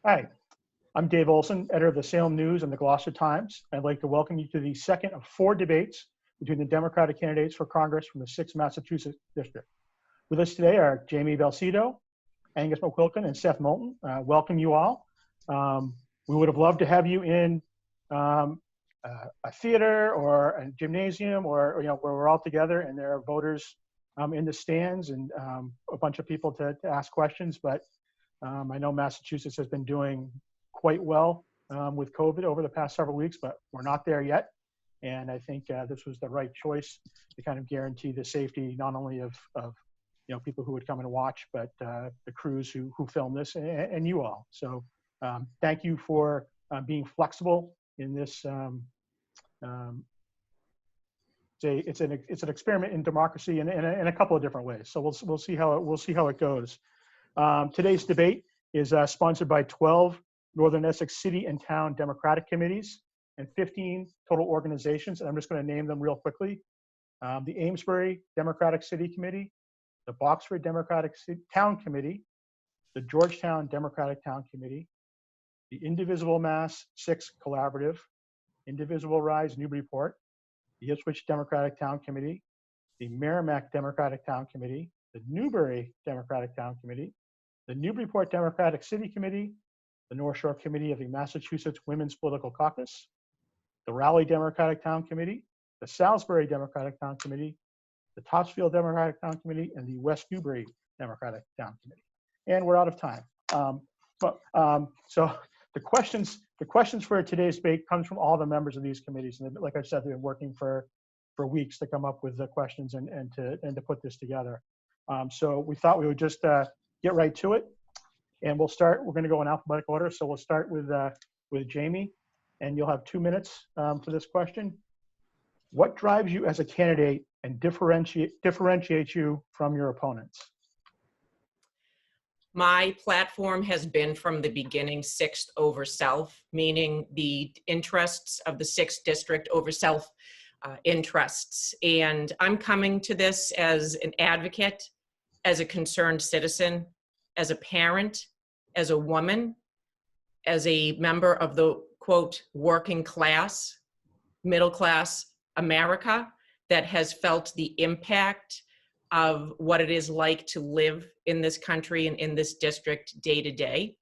Hi, I'm Dave Olson, editor of the Salem News and the Gloucester Times. I'd like to welcome you to the second of 4 debates between the Democratic candidates for Congress from the 6th Massachusetts District. With us today are Jamie Belsito, Angus McQuilken, and Seth Moulton. Welcome you all. We would have loved to have you in a theater or a gymnasium or where we're all together and there are voters in the stands and a bunch of people to ask questions, but I know Massachusetts has been doing quite well with COVID over the past several weeks, but we're not there yet. And I think this was the right choice to kind of guarantee the safety not only of people who would come and watch, but the crews who film this and you all. So thank you for being flexible in this. It's an experiment in democracy in a couple of different ways. So we'll see how it goes. Today's debate is sponsored by 12 Northern Essex City and Town Democratic Committees and 15 total organizations. And I'm just going to name them real quickly. The Amesbury Democratic City Committee, the Boxford Democratic Town Committee, the Georgetown Democratic Town Committee, the Indivisible Mass 6 Collaborative, Indivisible Rise Newburyport, the Ipswich Democratic Town Committee, the Merrimack Democratic Town Committee, the Newbury Democratic Town Committee, the Newburyport Democratic City Committee, the North Shore Committee of the Massachusetts Women's Political Caucus, the Raleigh Democratic Town Committee, the Salisbury Democratic Town Committee, the Topsfield Democratic Town Committee, and the West Newbury Democratic Town Committee. And we're out of time. So the questions for today's debate comes from all the members of these committees. And like I said, they've been working for weeks to come up with the questions and to put this together. So we thought we would just get right to it. And we'll start, we're going to go in alphabetical order. So we'll start with Jamie, and you'll have 2 minutes for this question. What drives you as a candidate and differentiates you from your opponents? My platform has been from the beginning sixth over self, meaning the interests of the 6th district over self interests. And I'm coming to this as an advocate, as a concerned citizen, as a parent, as a woman, as a member of the, quote, working class, middle class America that has felt the impact of what it is like to live in this country and in this district day to day.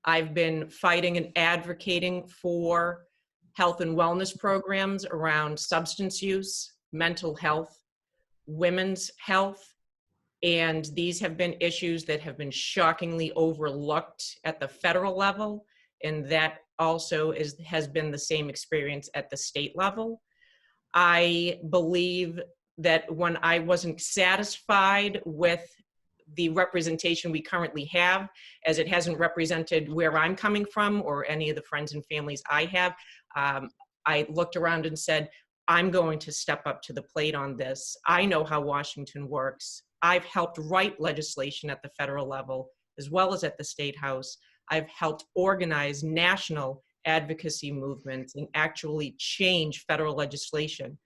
I've been fighting and advocating for health and wellness programs around substance use, mental health, women's health, and these have been issues that have been shockingly overlooked at the federal level, and that also has been the same experience at the state level. I believe that when I wasn't satisfied with the representation we currently have, as it hasn't represented where I'm coming from or any of the friends and families I have, I looked around and said, I'm going to step up to the plate on this. I know how Washington works. I've helped write legislation at the federal level as well as at the state house. I've helped organize national advocacy movements and actually change federal legislation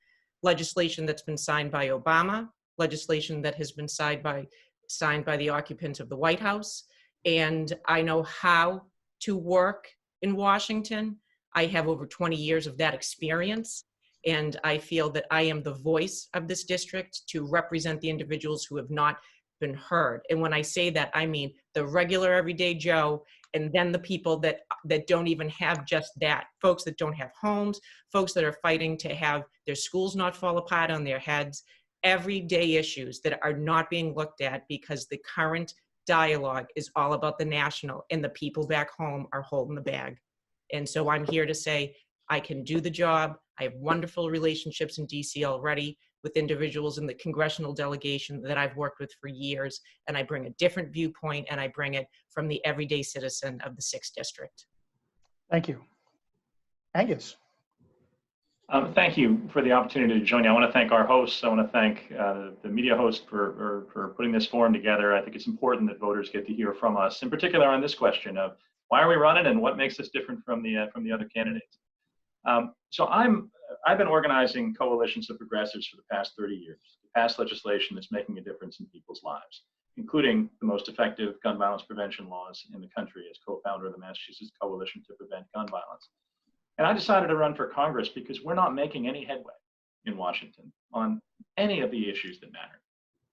that's been signed by Obama, legislation that has been signed by the occupants of the White House. And I know how to work in Washington. I have over 20 years of that experience. And I feel that I am the voice of this district to represent the individuals who have not been heard. And when I say that, I mean the regular everyday Joe, and then the people that don't even have just that, folks that don't have homes, folks that are fighting to have their schools not fall apart on their heads, everyday issues that are not being looked at because the current dialogue is all about the national and the people back home are holding the bag. And so I'm here to say I can do the job. I have wonderful relationships in DC already with individuals in the congressional delegation that I've worked with for years, and I bring a different viewpoint, and I bring it from the everyday citizen of the 6th district. Thank you. Angus. Thank you for the opportunity to join you. I want to thank our hosts. I want to thank the media host for putting this forum together. I think it's important that voters get to hear from us, in particular on this question of why are we running and what makes us different from the other candidates. So I've been organizing coalitions of progressives for the past 30 years to pass legislation that's making a difference in people's lives. including the most effective gun violence prevention laws in the country as co-founder of the Massachusetts Coalition to Prevent Gun Violence. And I decided to run for Congress because we're not making any headway in Washington on any of the issues that matter,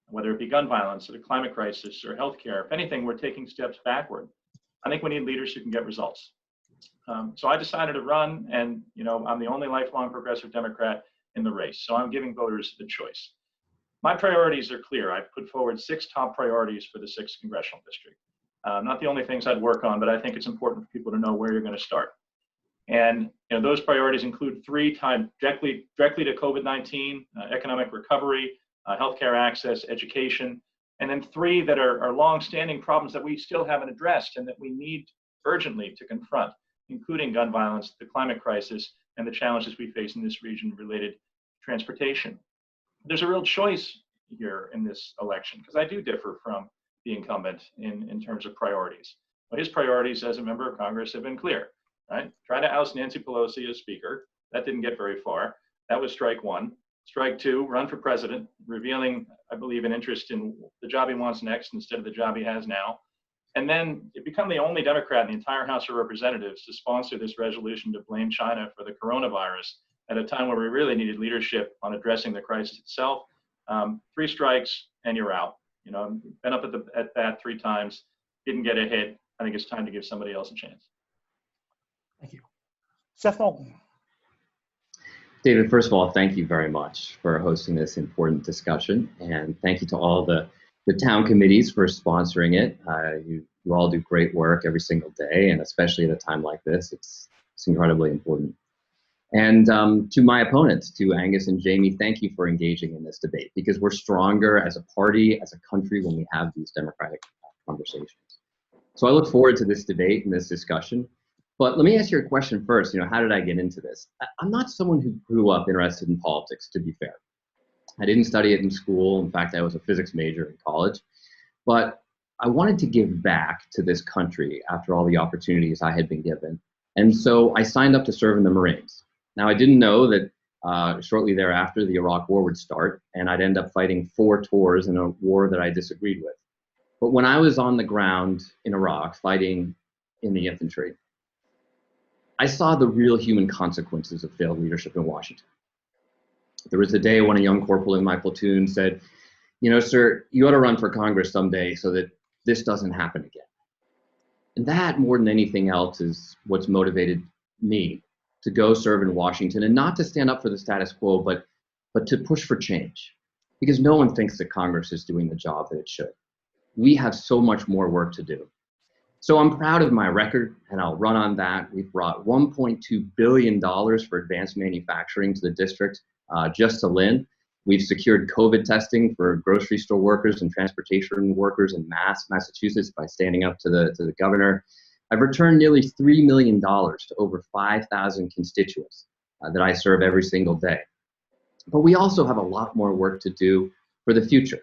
whether it be gun violence or the climate crisis or healthcare. If anything, we're taking steps backward. I think we need leaders who can get results. So I decided to run, and I'm the only lifelong progressive Democrat in the race. So I'm giving voters a choice. My priorities are clear. I've put forward 6 top priorities for the 6th Congressional District. Not the only things I'd work on, but I think it's important for people to know where you're going to start. And those priorities include 3 tied directly to COVID-19, economic recovery, healthcare access, education, and then 3 that are long-standing problems that we still haven't addressed and that we need urgently to confront, including gun violence, the climate crisis, and the challenges we face in this region related to transportation. There's a real choice here in this election, because I do differ from the incumbent in terms of priorities. But his priorities as a member of Congress have been clear, right? Try to oust Nancy Pelosi as Speaker. That didn't get very far. That was strike 1. Strike 2, run for president, revealing, I believe, an interest in the job he wants next instead of the job he has now. And then become the only Democrat in the entire House of Representatives to sponsor this resolution to blame China for the coronavirus at a time where we really needed leadership on addressing the crisis itself. 3 strikes and you're out. Been up at bat 3 times, didn't get a hit. I think it's time to give somebody else a chance. Thank you. Seth Moulton. David, first of all, thank you very much for hosting this important discussion. And thank you to all the town committees for sponsoring it. You all do great work every single day, and especially at a time like this, it's incredibly important. And to my opponents, to Angus and Jamie, thank you for engaging in this debate, because we're stronger as a party, as a country, when we have these democratic conversations. So I look forward to this debate and this discussion. But let me ask you a question first. How did I get into this? I'm not someone who grew up interested in politics, to be fair. I didn't study it in school. In fact, I was a physics major in college. But I wanted to give back to this country after all the opportunities I had been given. And so I signed up to serve in the Marines. Now, I didn't know that shortly thereafter, the Iraq War would start, and I'd end up fighting 4 tours in a war that I disagreed with. But when I was on the ground in Iraq, fighting in the infantry, I saw the real human consequences of failed leadership in Washington. There was a day when a young corporal in my platoon said, sir, you ought to run for Congress someday so that this doesn't happen again. And that, more than anything else, is what's motivated me to go serve in Washington, and not to stand up for the status quo, but to push for change. Because no one thinks that Congress is doing the job that it should. We have so much more work to do. So I'm proud of my record, and I'll run on that. We've brought $1.2 billion for advanced manufacturing to the district, just to Lynn. We've secured COVID testing for grocery store workers and transportation workers in Massachusetts by standing up to the governor. I've returned nearly $3 million to over 5,000 constituents that I serve every single day. But we also have a lot more work to do for the future.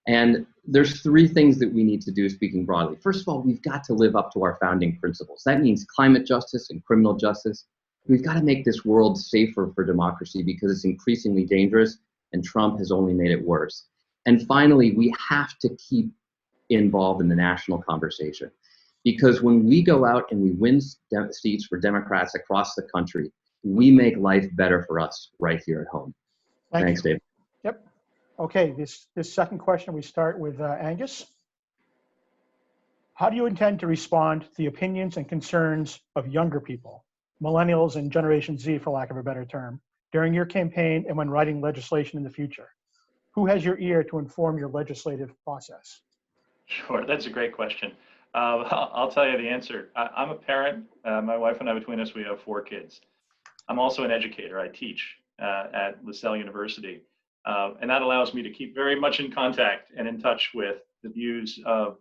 And there's 3 things that we need to do, speaking broadly. First of all, we've got to live up to our founding principles. That means climate justice and criminal justice. We've got to make this world safer for democracy, because it's increasingly dangerous, and Trump has only made it worse. And finally, we have to keep involved in the national conversation, because when we go out and we win seats for Democrats across the country, we make life better for us right here at home. Thanks, David. Yep. Okay, this second question, we start with Angus. How do you intend to respond to the opinions and concerns of younger people, millennials and Generation Z, for lack of a better term, during your campaign and when writing legislation in the future? Who has your ear to inform your legislative process? Sure, that's a great question. I'll tell you the answer. I'm a parent. My wife and I, between us, we have 4 kids. I'm also an educator. I teach at LaSalle University. And that allows me to keep very much in contact and in touch with the views of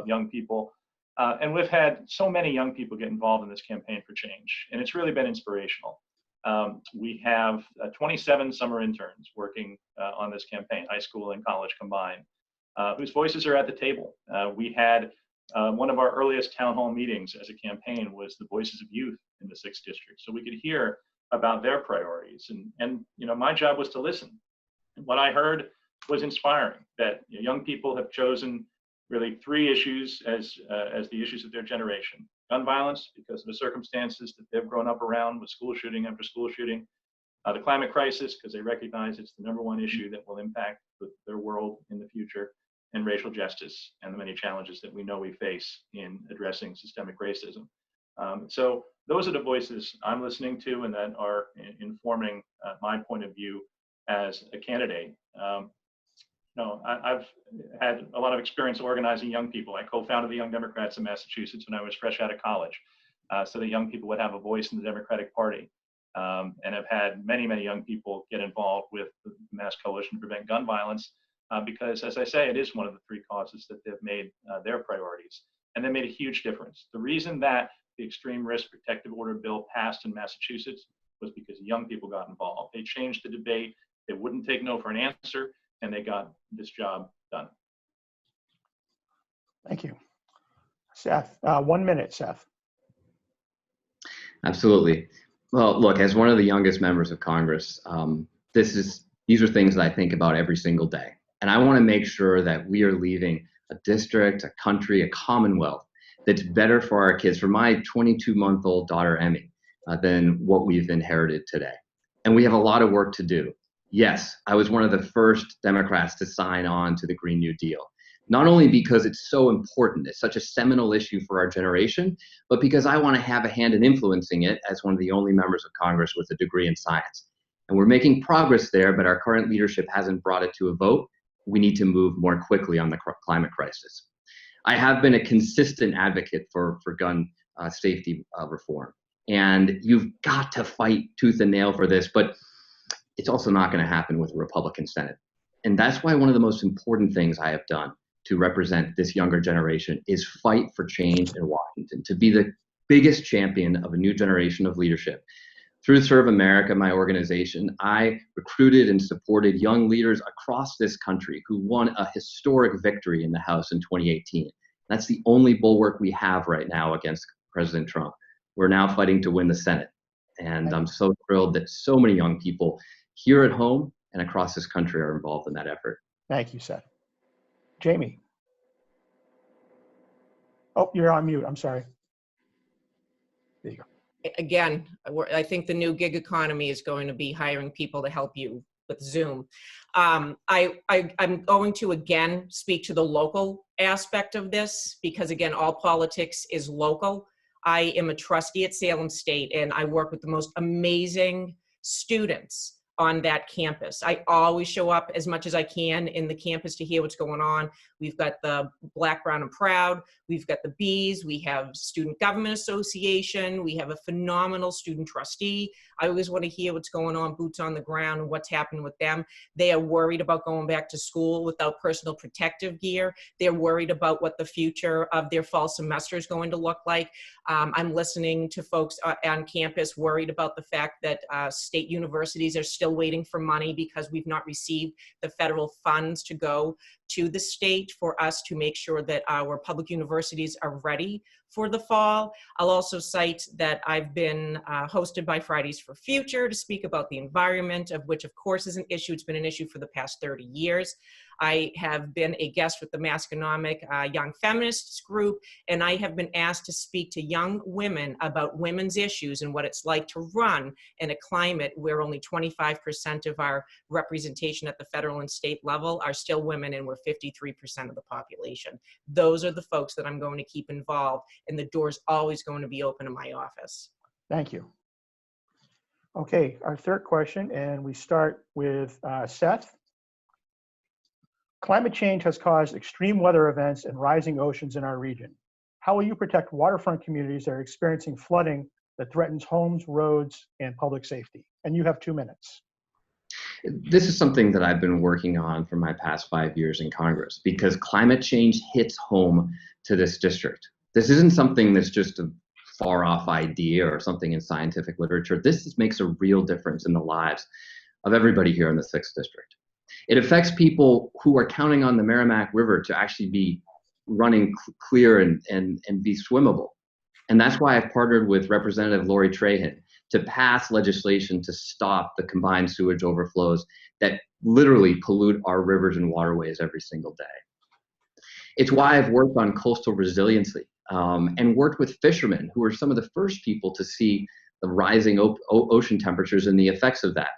young people. And we've had so many young people get involved in this campaign for change, and it's really been inspirational. We have 27 summer interns working on this campaign, high school and college combined, whose voices are at the table. We had one of our earliest town hall meetings as a campaign was the voices of youth in the 6th district, so we could hear about their priorities. And my job was to listen. And what I heard was inspiring, that young people have chosen really three issues as the issues of their generation. Gun violence, because of the circumstances that they've grown up around with school shooting after school shooting. The climate crisis, because they recognize it's the #1 issue that will impact their world in the future. And racial justice and the many challenges that we know we face in addressing systemic racism. So those are the voices I'm listening to and that are informing my point of view as a candidate. I've had a lot of experience organizing young people. I co-founded the Young Democrats in Massachusetts when I was fresh out of college, so that young people would have a voice in the Democratic Party, and have had many, many young people get involved with the Mass Coalition to Prevent Gun Violence, because, as I say, it is one of the three causes that they've made their priorities, and they made a huge difference. The reason that the Extreme Risk Protective Order bill passed in Massachusetts was because young people got involved. They changed the debate. They wouldn't take no for an answer, and they got this job done. Thank you. Seth, 1 minute, Seth. Absolutely. Well, look, as one of the youngest members of Congress, these are things that I think about every single day. And I want to make sure that we are leaving a district, a country, a commonwealth that's better for our kids, for my 22-month-old daughter, Emmy, than what we've inherited today. And we have a lot of work to do. Yes, I was one of the first Democrats to sign on to the Green New Deal, not only because it's so important, it's such a seminal issue for our generation, but because I want to have a hand in influencing it as one of the only members of Congress with a degree in science. And we're making progress there, but our current leadership hasn't brought it to a vote. We need to move more quickly on the climate crisis. I have been a consistent advocate for gun safety reform. And you've got to fight tooth and nail for this, but it's also not going to happen with a Republican Senate. And that's why one of the most important things I have done to represent this younger generation is fight for change in Washington, to be the biggest champion of a new generation of leadership. Through Serve America, my organization, I recruited and supported young leaders across this country who won a historic victory in the House in 2018. That's the only bulwark we have right now against President Trump. We're now fighting to win the Senate. And I'm so thrilled that so many young people here at home and across this country are involved in that effort. Thank you, Seth. Jamie. Oh, you're on mute. I'm sorry. There you go. Again, I think the new gig economy is going to be hiring people to help you with Zoom. I'm going to again speak to the local aspect of this because again, all politics is local. I am a trustee at Salem State and I work with the most amazing students on that campus. I always show up as much as I can in the campus to hear what's going on. We've got the Black, Brown, and Proud. We've got the Bees. We have Student Government Association. We have a phenomenal student trustee. I always want to hear what's going on, boots on the ground, and what's happening with them. They are worried about going back to school without personal protective gear. They're worried about what the future of their fall semester is going to look like. I'm listening to folks on campus worried about the fact that state universities are still waiting for money because we've not received the federal funds to go to the state for us to make sure that our public universities are ready for the fall. I'll also cite that I've been hosted by Fridays for Future to speak about the environment, of which of course is an issue. It's been an issue for the past 30 years. I have been a guest with the Masconomic Young Feminists group, and I have been asked to speak to young women about women's issues and what it's like to run in a climate where only 25% of our representation at the federal and state level are still women, and we're 53% of the population. Those are the folks that I'm going to keep involved, and the door's always going to be open in my office. Thank you. Okay, our third question, and we start with Seth. Climate change has caused extreme weather events and rising oceans in our region. How will you protect waterfront communities that are experiencing flooding that threatens homes, roads, and public safety? And you have 2 minutes. This is something that I've been working on for my past 5 years in Congress because climate change hits home to this district. This isn't something that's just a far off idea or something in scientific literature. This makes a real difference in the lives of everybody here in the 6th District. It affects people who are counting on the Merrimack River to actually be running clear and be swimmable. And that's why I've partnered with Representative Lori Trahan to pass legislation to stop the combined sewage overflows that literally pollute our rivers and waterways every single day. It's why I've worked on coastal resiliency and worked with fishermen who are some of the first people to see the rising ocean temperatures and the effects of that.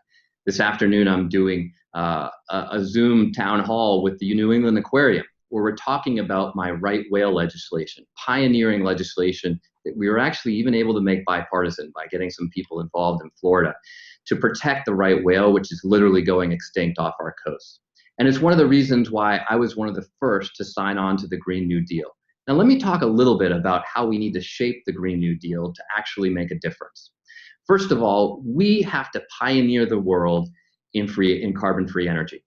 This afternoon, I'm doing a Zoom town hall with the New England Aquarium, where we're talking about my right whale legislation, pioneering legislation that we were actually even able to make bipartisan by getting some people involved in Florida to protect the right whale, which is literally going extinct off our coast. And it's one of the reasons why I was one of the first to sign on to the Green New Deal. Now, let me talk a little bit about how we need to shape the Green New Deal to actually make a difference. First of all, we have to pioneer the world in carbon-free energy.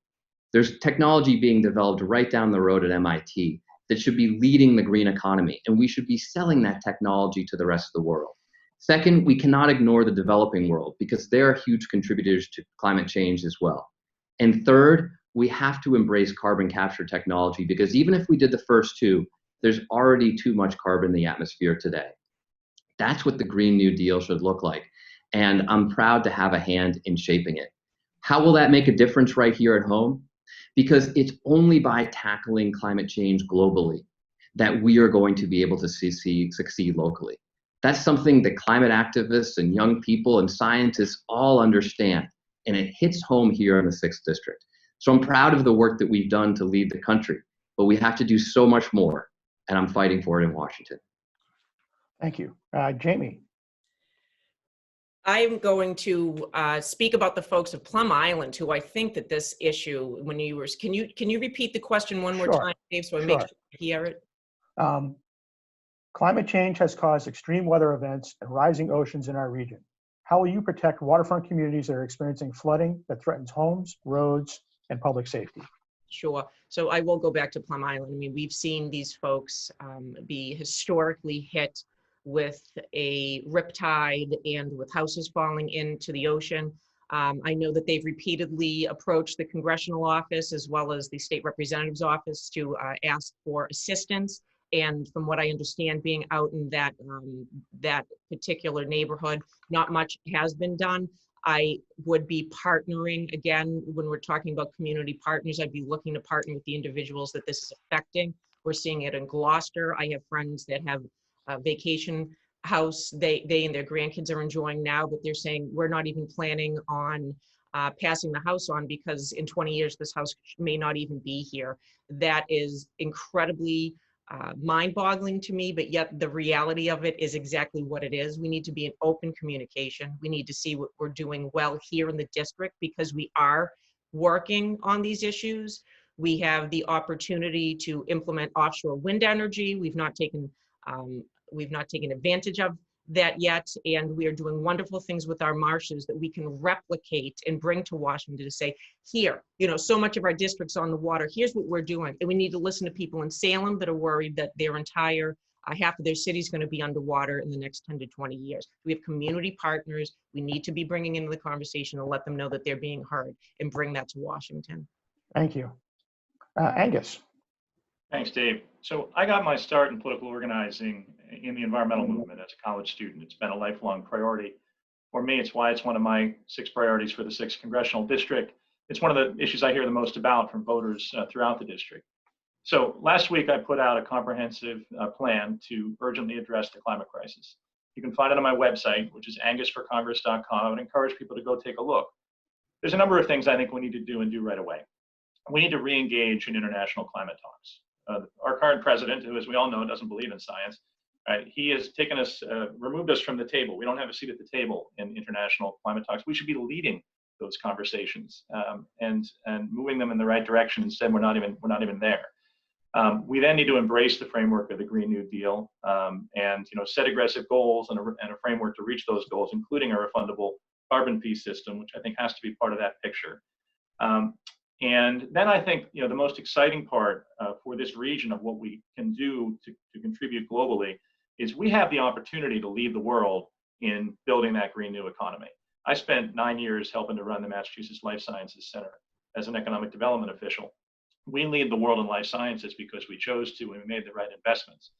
There's technology being developed right down the road at MIT that should be leading the green economy, and we should be selling that technology to the rest of the world. Second, we cannot ignore the developing world because they're huge contributors to climate change as well. And third, we have to embrace carbon capture technology because even if we did the first two, there's already too much carbon in the atmosphere today. That's what the Green New Deal should look like, and I'm proud to have a hand in shaping it. How will that make a difference right here at home? Because it's only by tackling climate change globally that we are going to be able to succeed locally. That's something that climate activists and young people and scientists all understand, and it hits home here in the 6th District. So I'm proud of the work that we've done to lead the country, but we have to do so much more, and I'm fighting for it in Washington. Thank you. Jamie. I'm going to speak about the folks of Plum Island, who I think that this issue, when you were, can you repeat the question one more time, Dave, so I make sure I hear it? Climate change has caused extreme weather events and rising oceans in our region. How will you protect waterfront communities that are experiencing flooding that threatens homes, roads, and public safety? Sure. So I will go back to Plum Island. I mean, we've seen these folks be historically hit with a riptide and with houses falling into the ocean. I know that they've repeatedly approached the Congressional office as well as the state representative's office to ask for assistance. And from what I understand, being out in that particular neighborhood, not much has been done. I would be partnering, again, when we're talking about community partners, I'd be looking to partner with the individuals that this is affecting. We're seeing it in Gloucester. I have friends that have a vacation house they and their grandkids are enjoying now, but they're saying we're not even planning on passing the house on because in 20 years, this house may not even be here. That is incredibly mind-boggling to me, but yet the reality of it is exactly what it is. We need to be in open communication. We need to see what we're doing well here in the district because we are working on these issues. We have the opportunity to implement offshore wind energy. We've not taken advantage of that yet, and we are doing wonderful things with our marshes that we can replicate and bring to Washington to say, here, so much of our district's on the water, here's what we're doing. And we need to listen to people in Salem that are worried that their entire, half of their city's gonna be underwater in the next 10 to 20 years. We have community partners we need to be bringing into the conversation and let them know that they're being heard and bring that to Washington. Thank you. Angus. Thanks, Dave. So I got my start in political organizing in the environmental movement as a college student. It's been a lifelong priority for me. It's why it's one of my 6 priorities for the 6th Congressional District. It's one of the issues I hear the most about from voters throughout the district. So last week I put out a comprehensive plan to urgently address the climate crisis. You can find it on my website, which is angusforcongress.com. I would encourage people to go take a look. There's a number of things I think we need to do and do right away. We need to re-engage in international climate talks. Our current president, who, as we all know, doesn't believe in science, he has taken us, removed us from the table. We don't have a seat at the table in international climate talks. We should be leading those conversations and moving them in the right direction. Instead, we're not even there. We then need to embrace the framework of the Green New Deal and set aggressive goals and a framework to reach those goals, including a refundable carbon fee system, which I think has to be part of that picture. And then I think the most exciting part for this region of what we can do to contribute globally is we have the opportunity to lead the world in building that green new economy. I spent 9 years helping to run the Massachusetts Life Sciences Center as an economic development official. We lead the world in life sciences because we chose to and we made the right investments.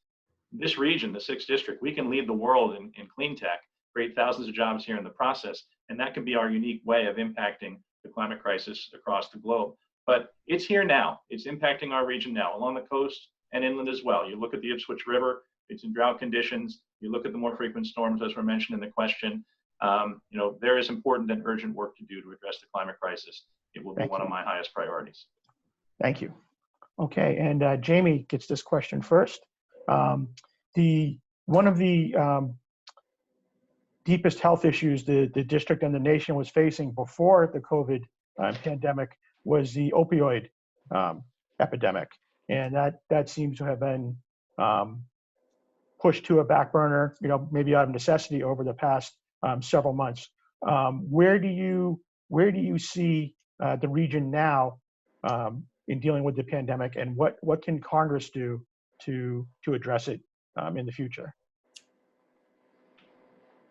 This region, the 6th District, we can lead the world in clean tech, create thousands of jobs here in the process, and that can be our unique way of impacting the climate crisis across the globe. But it's here now. It's impacting our region now, along the coast, and inland as well. You look at the Ipswich River, it's in drought conditions. You look at the more frequent storms, as were mentioned in the question. There is important and urgent work to do to address the climate crisis. It will be one of my highest priorities. Thank you. Okay, and Jamie gets this question first. One of the deepest health issues the district and the nation was facing before the COVID pandemic was the opioid epidemic, and that seems to have been pushed to a back burner, maybe out of necessity over the past several months. Where do you see the region now in dealing with the pandemic, and what can Congress do to address it in the future?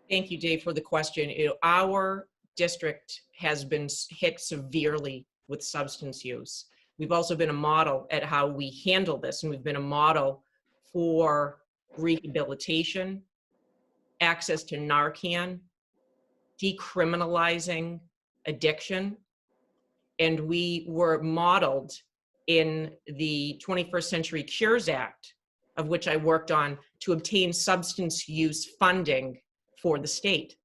Thank you, Dave, for the question. Our district has been hit severely with substance use. We've also been a model at how we handle this, and we've been a model for rehabilitation, access to Narcan, decriminalizing addiction, and we were modeled in the 21st Century Cures Act, of which I worked on, to obtain substance use funding for the state.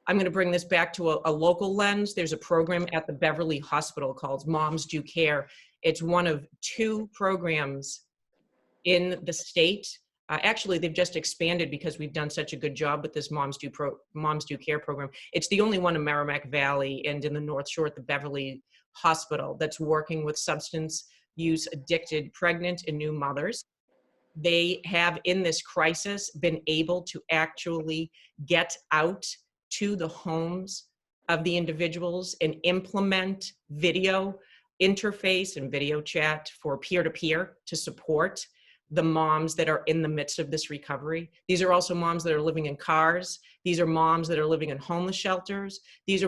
I'm going to bring this back to a local lens. There's a program at the Beverly Hospital called Moms Do Care. It's one of 2 programs in the state. Actually, they've just expanded because we've done such a good job with this Moms Do Care program. It's the only one in Merrimack Valley and in the North Shore at the Beverly Hospital that's working with substance use addicted pregnant and new mothers. They have, in this crisis, been able to actually get out to the homes of the individuals and implement video interface and video chat for peer-to-peer to support the moms that are in the midst of this recovery. These are also moms that are living in cars. These are moms that are living in homeless shelters. These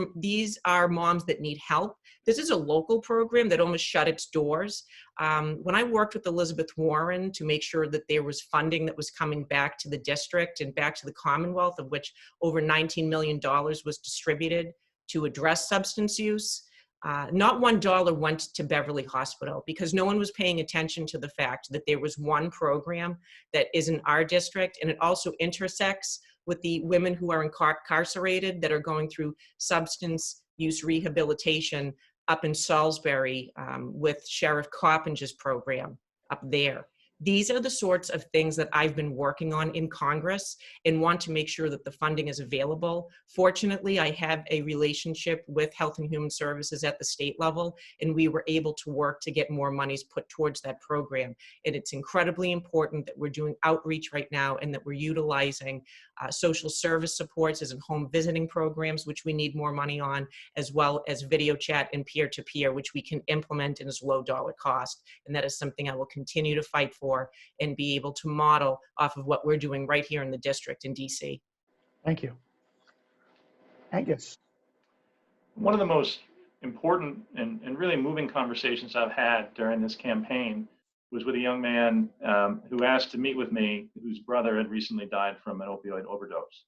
are moms that need help. This is a local program that almost shut its doors. When I worked with Elizabeth Warren to make sure that there was funding that was coming back to the district and back to the Commonwealth, of which over $19 million was distributed to address substance use, not $1 went to Beverly Hospital because no one was paying attention to the fact that there was one program that is in our district, and it also intersects with the women who are incarcerated that are going through substance use rehabilitation up in Salisbury with Sheriff Coppinger's program up there. These are the sorts of things that I've been working on in Congress and want to make sure that the funding is available. Fortunately, I have a relationship with Health and Human Services at the state level, and we were able to work to get more monies put towards that program. And it's incredibly important that we're doing outreach right now and that we're utilizing social service supports as in home visiting programs, which we need more money on, as well as video chat and peer-to-peer, which we can implement in as low dollar cost. And that is something I will continue to fight for and be able to model off of what we're doing right here in the district in DC. Thank you. Angus. One of the most important and really moving conversations I've had during this campaign was with a young man who asked to meet with me, whose brother had recently died from an opioid overdose.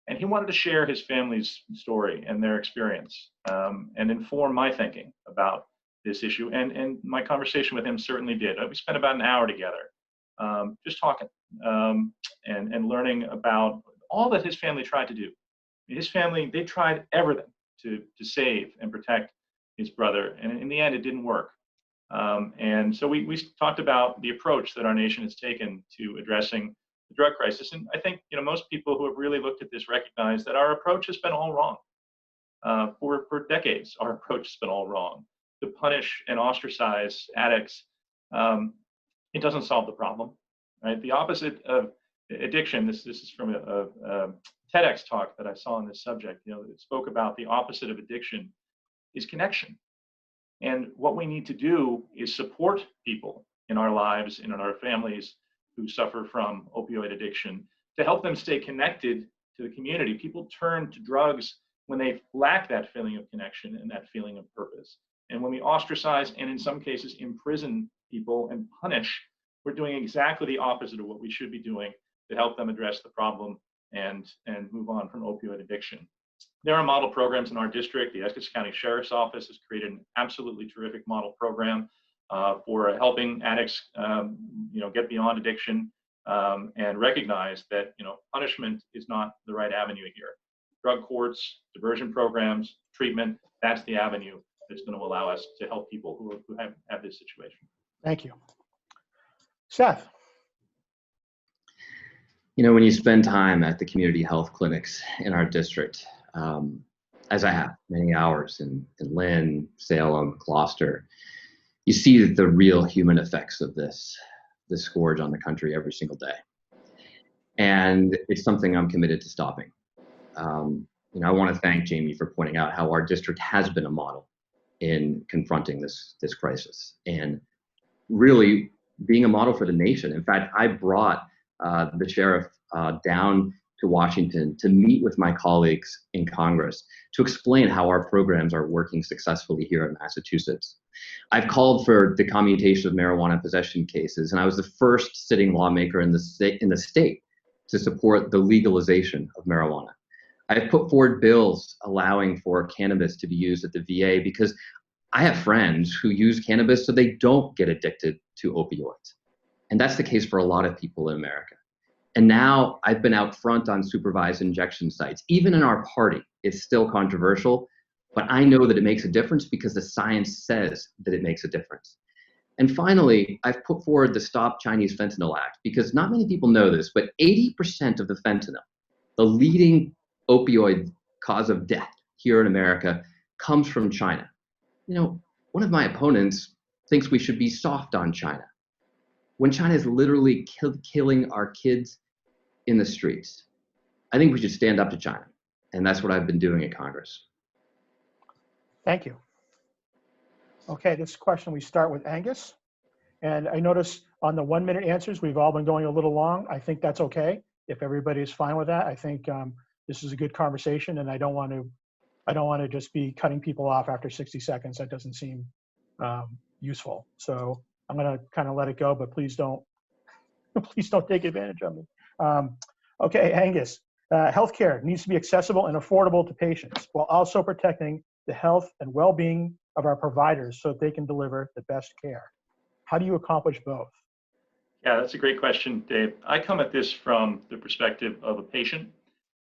And he wanted to share his family's story and their experience and inform my thinking about this issue. And my conversation with him certainly did. We spent about an hour together just talking and learning about all that his family tried to do. His family, they tried everything to save and protect his brother. And in the end, it didn't work. And so we talked about the approach that our nation has taken to addressing the drug crisis. And I think most people who have really looked at this recognize that our approach has been all wrong. For decades, our approach has been all wrong. To punish and ostracize addicts, it doesn't solve the problem. Right? The opposite of addiction, this is from a TEDx talk that I saw on this subject, it spoke about the opposite of addiction is connection. And what we need to do is support people in our lives and in our families who suffer from opioid addiction to help them stay connected to the community. People turn to drugs when they lack that feeling of connection and that feeling of purpose. And when we ostracize and in some cases imprison people and punish, we're doing exactly the opposite of what we should be doing to help them address the problem and move on from opioid addiction. There are model programs in our district. The Essex County Sheriff's Office has created an absolutely terrific model program for helping addicts, get beyond addiction and recognize that, punishment is not the right avenue here. Drug courts, diversion programs, treatment, that's the avenue that's going to allow us to help people who have this situation. Thank you. Seth. When you spend time at the community health clinics in our district, as I have many hours in Lynn, Salem, Gloucester, you see the real human effects of this scourge on the country every single day. And it's something I'm committed to stopping. I want to thank Jamie for pointing out how our district has been a model in confronting this crisis and really being a model for the nation. In fact, I brought the sheriff down to Washington to meet with my colleagues in Congress to explain how our programs are working successfully here in Massachusetts. I've called for the commutation of marijuana possession cases, and I was the first sitting lawmaker in the state to support the legalization of marijuana. I've put forward bills allowing for cannabis to be used at the VA because I have friends who use cannabis so they don't get addicted to opioids. And that's the case for a lot of people in America. And now I've been out front on supervised injection sites. Even in our party, it's still controversial, but I know that it makes a difference because the science says that it makes a difference. And finally, I've put forward the Stop Chinese Fentanyl Act because not many people know this, but 80% of the fentanyl, the leading opioid cause of death here in America, comes from China. One of my opponents thinks we should be soft on China, when China is literally killing our kids in the streets. I think we should stand up to China, and that's what I've been doing at Congress. Thank you. Okay, this question we start with Angus. And I notice on the 1-minute answers, we've all been going a little long. I think that's okay. If everybody is fine with that, I think this is a good conversation, and I don't want to just be cutting people off after 60 seconds. That doesn't seem useful. So I'm going to kind of let it go, but please don't take advantage of me. Okay, Angus, healthcare needs to be accessible and affordable to patients while also protecting the health and well-being of our providers so that they can deliver the best care. How do you accomplish both? Yeah, that's a great question, Dave. I come at this from the perspective of a patient.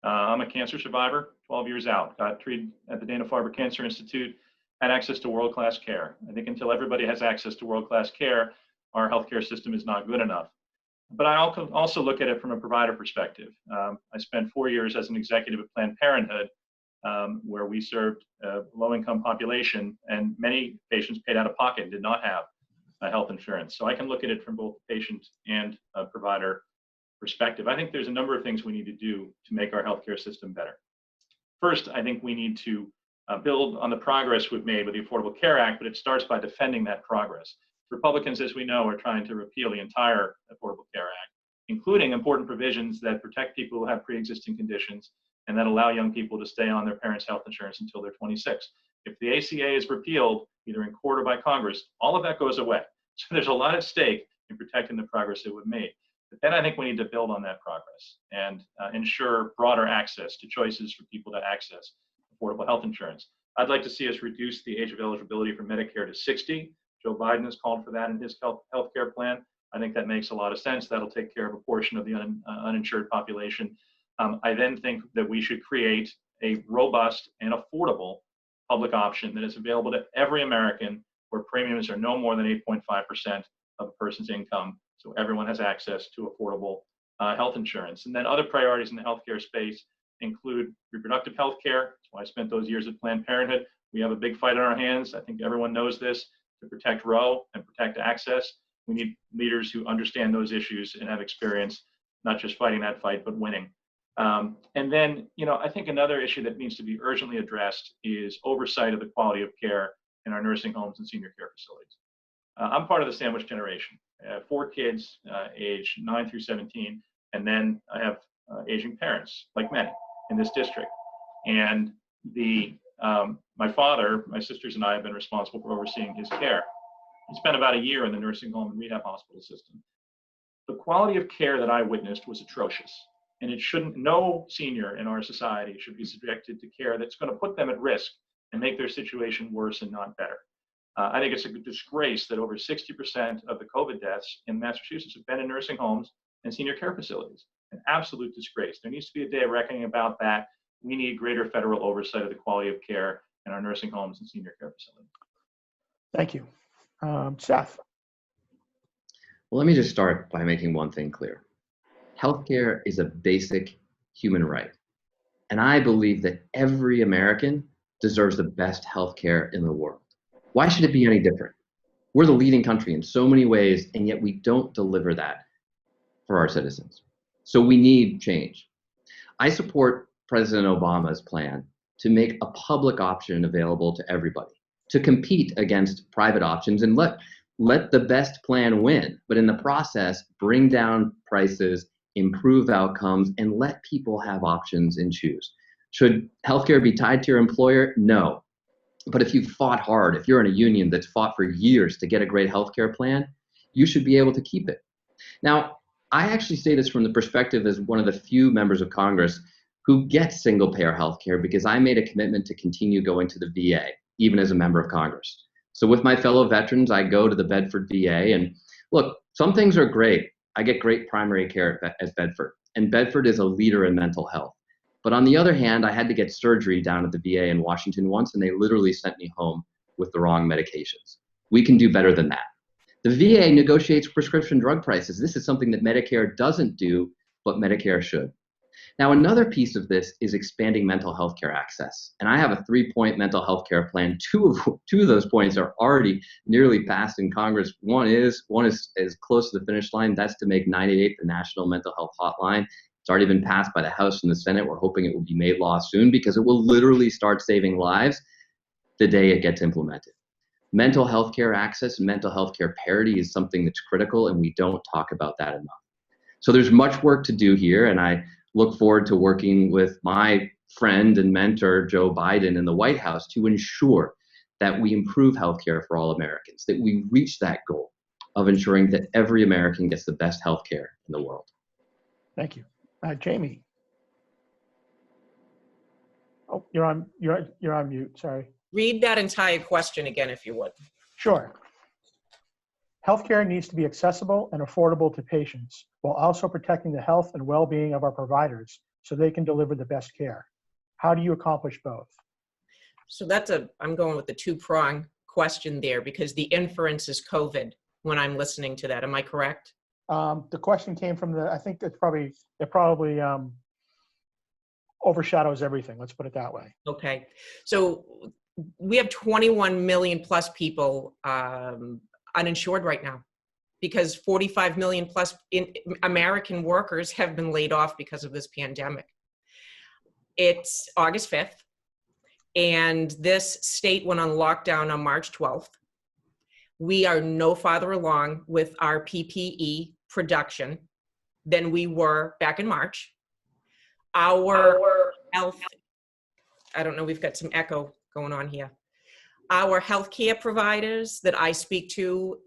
I'm a cancer survivor, 12 years out, got treated at the Dana-Farber Cancer Institute, had access to world-class care. I think until everybody has access to world-class care, our healthcare system is not good enough. But I also look at it from a provider perspective. I spent 4 years as an executive at Planned Parenthood, where we served a low-income population, and many patients paid out of pocket and did not have health insurance. So I can look at it from both patient and provider perspective. I think there's a number of things we need to do to make our healthcare system better. First, I think we need to build on the progress we've made with the Affordable Care Act, but it starts by defending that progress. Republicans, as we know, are trying to repeal the entire Affordable Care Act, including important provisions that protect people who have pre-existing conditions and that allow young people to stay on their parents' health insurance until they're 26. If the ACA is repealed, either in court or by Congress, all of that goes away. So there's a lot at stake in protecting the progress that we've made. But then I think we need to build on that progress and ensure broader access to choices for people to access affordable health insurance. I'd like to see us reduce the age of eligibility for Medicare to 60. Joe Biden has called for that in his health care plan. I think that makes a lot of sense. That'll take care of a portion of the uninsured population. I then think that we should create a robust and affordable public option that is available to every American, where premiums are no more than 8.5% of a person's income, so everyone has access to affordable health insurance. And then other priorities in the healthcare space include reproductive health care. That's why I spent those years at Planned Parenthood. We have a big fight on our hands. I think everyone knows this. To protect Roe and protect access, we need leaders who understand those issues and have experience, not just fighting that fight, but winning. And then, I think another issue that needs to be urgently addressed is oversight of the quality of care in our nursing homes and senior care facilities. I'm part of the sandwich generation. I have 4 kids, age 9 through 17, and then I have aging parents, like many in this district. And my father, my sisters, and I have been responsible for overseeing his care. He spent about a year in the nursing home and rehab hospital system. The quality of care that I witnessed was atrocious. And no senior in our society should be subjected to care that's going to put them at risk and make their situation worse and not better. I think it's a disgrace that over 60% of the COVID deaths in Massachusetts have been in nursing homes and senior care facilities. An absolute disgrace. There needs to be a day of reckoning about that. We need greater federal oversight of the quality of care in our nursing homes and senior care facilities. Thank you. Seth. Well, let me just start by making one thing clear. Healthcare is a basic human right. And I believe that every American deserves the best healthcare in the world. Why should it be any different? We're the leading country in so many ways, and yet we don't deliver that for our citizens. So we need change. I support President Obama's plan to make a public option available to everybody, to compete against private options and let the best plan win, but in the process, bring down prices, improve outcomes, and let people have options and choose. Should healthcare be tied to your employer? No. But if you've fought hard, if you're in a union that's fought for years to get a great healthcare plan, you should be able to keep it. Now, I actually say this from the perspective as one of the few members of Congress who gets single-payer healthcare because I made a commitment to continue going to the VA, even as a member of Congress. So with my fellow veterans, I go to the Bedford VA, and look, some things are great. I get great primary care at Bedford, and Bedford is a leader in mental health. But on the other hand, I had to get surgery down at the VA in Washington once, and they literally sent me home with the wrong medications. We can do better than that. The VA negotiates prescription drug prices. This is something that Medicare doesn't do, but Medicare should. Now, another piece of this is expanding mental health care access. And I have a 3-point mental health care plan. Two of those points are already nearly passed in Congress. One is close to the finish line. That's to make 988 the national mental health hotline. It's already been passed by the House and the Senate. We're hoping it will be made law soon because it will literally start saving lives the day it gets implemented. Mental health care access and mental health care parity is something that's critical, and we don't talk about that enough. So there's much work to do here, and I look forward to working with my friend and mentor, Joe Biden, in the White House to ensure that we improve healthcare for all Americans, that we reach that goal of ensuring that every American gets the best healthcare in the world. Thank you. Jamie. Oh, you're on mute, sorry. Read that entire question again, if you would. Sure. Healthcare needs to be accessible and affordable to patients while also protecting the health and well-being of our providers so they can deliver the best care. How do you accomplish both? So I'm going with the 2-prong question there because the inference is COVID when I'm listening to that. Am I correct? The question came from I think it probably overshadows everything. Let's put it that way. Okay. So we have 21 million plus people uninsured right now because 45 million plus American workers have been laid off because of this pandemic. It's August 5th, and this state went on lockdown on March 12th. We are no farther along with our PPE production than we were back in March. Our health, I don't know, we've got some echo going on here. Our healthcare providers that I speak to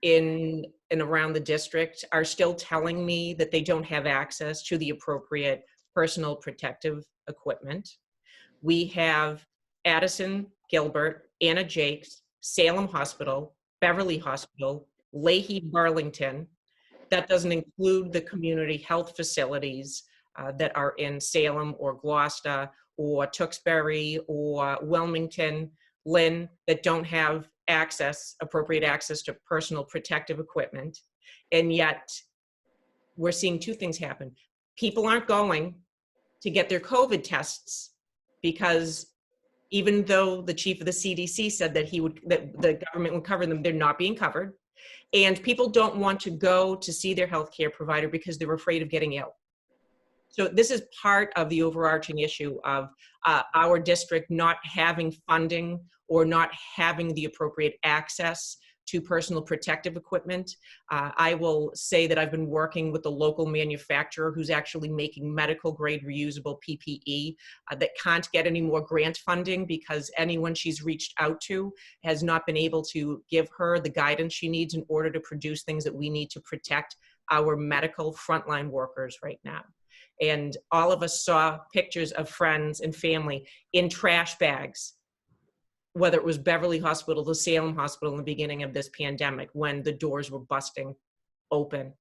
in and around the district are still telling me that they don't have access to the appropriate personal protective equipment. We have Addison, Gilbert, Anna Jakes, Salem Hospital, Beverly Hospital, Leahy Burlington. That doesn't include the community health facilities that are in Salem or Gloucester or Tewksbury or Wilmington, Lynn, that don't have appropriate access to personal protective equipment. And yet we're seeing 2 things happen. People aren't going to get their COVID tests because even though the chief of the CDC said that that the government would cover them, they're not being covered. And people don't want to go to see their healthcare provider because they're afraid of getting ill. So this is part of the overarching issue of our district not having funding or not having the appropriate access to personal protective equipment. I will say that I've been working with the local manufacturer who's actually making medical grade reusable PPE that can't get any more grant funding because anyone she's reached out to has not been able to give her the guidance she needs in order to produce things that we need to protect our medical frontline workers right now. And all of us saw pictures of friends and family in trash bags whether it was Beverly Hospital to Salem Hospital in the beginning of this pandemic when the doors were busting open.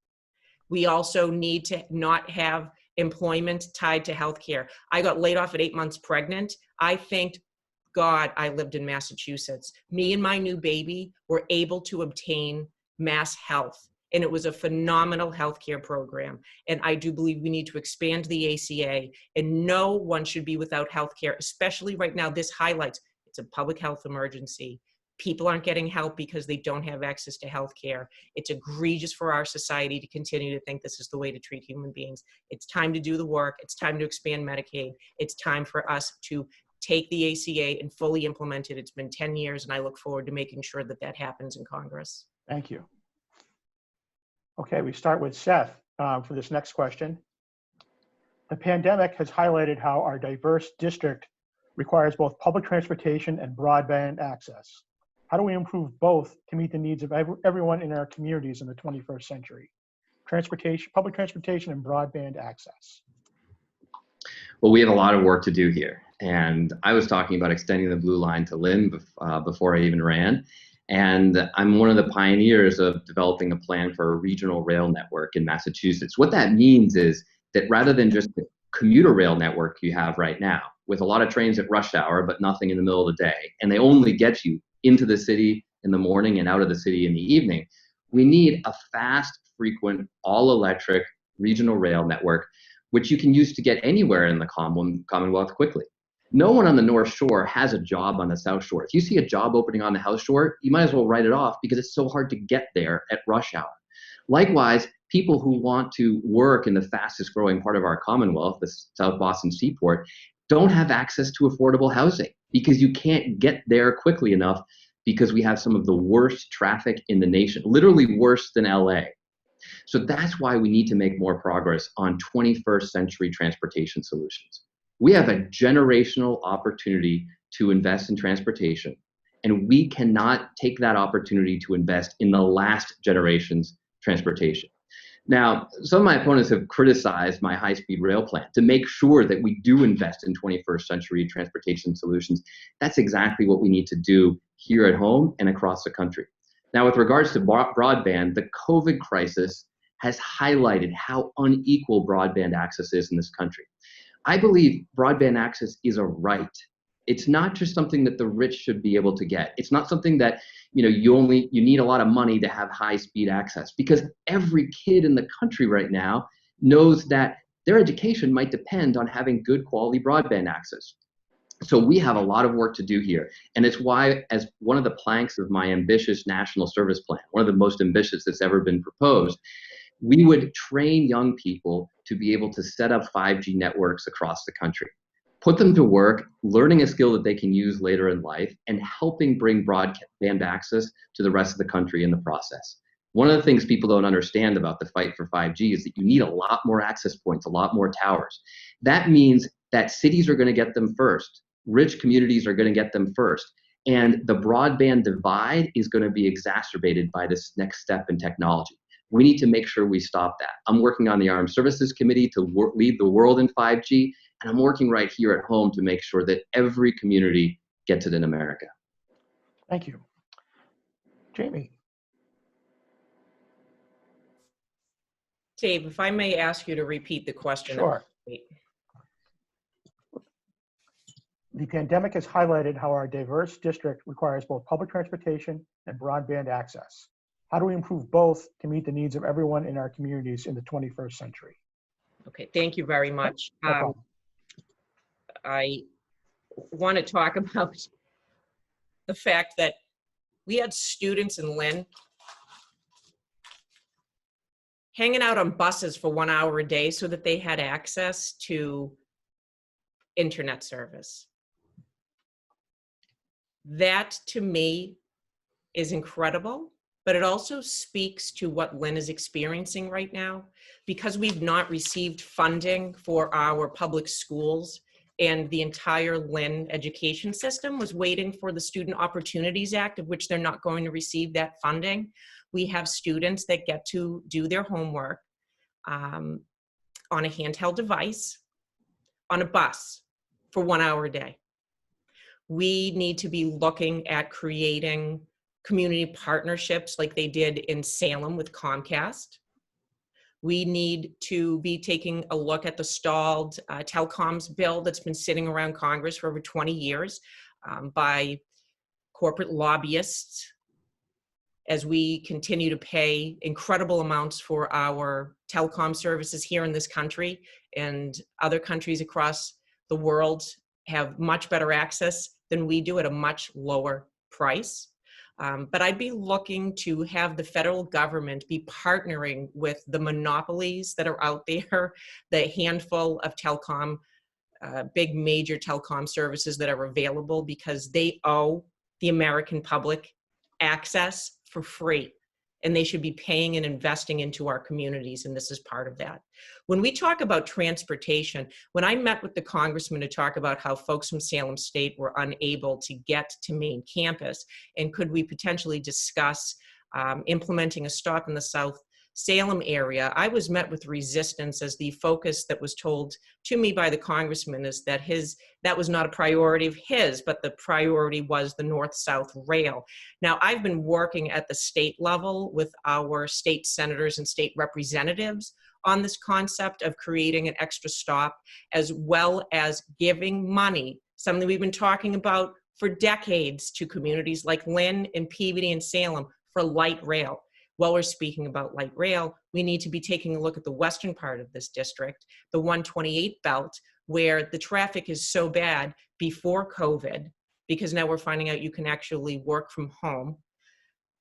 We also need to not have employment tied to healthcare. I got laid off at 8 months pregnant. I thanked God I lived in Massachusetts. Me and my new baby were able to obtain Mass Health, and it was a phenomenal healthcare program. And I do believe we need to expand the ACA, and no one should be without healthcare, especially right now. This highlights it's a public health emergency. People aren't getting help because they don't have access to healthcare. It's egregious for our society to continue to think this is the way to treat human beings. It's time to do the work. It's time to expand Medicaid. It's time for us to take the ACA and fully implement it. It's been 10 years, and I look forward to making sure that that happens in Congress. Thank you. Okay, we start with Seth for this next question. The pandemic has highlighted how our diverse district requires both public transportation and broadband access. How do we improve both to meet the needs of everyone in our communities in the 21st century? Transportation, public transportation, and broadband access. Well, we have a lot of work to do here. And I was talking about extending the Blue Line to Lynn before I even ran. And I'm one of the pioneers of developing a plan for a regional rail network in Massachusetts. What that means is that rather than just the commuter rail network you have right now, with a lot of trains at rush hour, but nothing in the middle of the day, and they only get you into the city in the morning and out of the city in the evening, we need a fast, frequent, all-electric regional rail network, which you can use to get anywhere in the Commonwealth quickly. No one on the North Shore has a job on the South Shore. If you see a job opening on the South Shore, you might as well write it off because it's so hard to get there at rush hour. Likewise, people who want to work in the fastest growing part of our Commonwealth, the South Boston Seaport, don't have access to affordable housing because you can't get there quickly enough because we have some of the worst traffic in the nation, literally worse than LA. So that's why we need to make more progress on 21st century transportation solutions. We have a generational opportunity to invest in transportation, and we cannot take that opportunity to invest in the last generation's transportation. Now, some of my opponents have criticized my high-speed rail plan to make sure that we do invest in 21st century transportation solutions. That's exactly what we need to do here at home and across the country. Now, with regards to broadband, the COVID crisis has highlighted how unequal broadband access is in this country. I believe broadband access is a right. It's not just something that the rich should be able to get. It's not something that you need a lot of money to have high-speed access, because every kid in the country right now knows that their education might depend on having good quality broadband access. So we have a lot of work to do here. And it's why, as one of the planks of my ambitious national service plan, one of the most ambitious that's ever been proposed, we would train young people to be able to set up 5G networks across the country, put them to work, learning a skill that they can use later in life, and helping bring broadband access to the rest of the country in the process. One of the things people don't understand about the fight for 5G is that you need a lot more access points, a lot more towers. That means that cities are going to get them first. Rich communities are going to get them first. And the broadband divide is going to be exacerbated by this next step in technology. We need to make sure we stop that. I'm working on the Armed Services Committee to lead the world in 5G, and I'm working right here at home to make sure that every community gets it in America. Thank you. Jamie. Dave, if I may ask you to repeat the question. Sure. The pandemic has highlighted how our diverse district requires both public transportation and broadband access. How do we improve both to meet the needs of everyone in our communities in the 21st century? Okay, thank you very much. No problem. I want to talk about the fact that we had students in Lynn hanging out on buses for 1 hour a day so that they had access to internet service. That, to me, is incredible, but it also speaks to what Lynn is experiencing right now. Because we've not received funding for our public schools, and the entire Lynn education system was waiting for the Student Opportunities Act, of which they're not going to receive that funding. We have students that get to do their homework on a handheld device on a bus for 1 hour a day. We need to be looking at creating community partnerships like they did in Salem with Comcast. We need to be taking a look at the stalled telecoms bill that's been sitting around Congress for over 20 years by corporate lobbyists, as we continue to pay incredible amounts for our telecom services here in this country, and other countries across the world have much better access than we do at a much lower price. But I'd be looking to have the federal government be partnering with the monopolies that are out there, the handful of telecom, big major telecom services that are available, because they owe the American public access for free. And they should be paying and investing into our communities, and this is part of that. When we talk about transportation, when I met with the congressman to talk about how folks from Salem State were unable to get to main campus, and could we potentially discuss implementing a stop in the South Salem area, I was met with resistance, as the focus that was told to me by the congressman is that that was not a priority of his, but the priority was the north-south rail. Now, I've been working at the state level with our state senators and state representatives on this concept of creating an extra stop, as well as giving money, something we've been talking about for decades, to communities like Lynn and Peabody and Salem for light rail. While we're speaking about light rail, we need to be taking a look at the western part of this district, the 128 belt, where the traffic is so bad before COVID, because now we're finding out you can actually work from home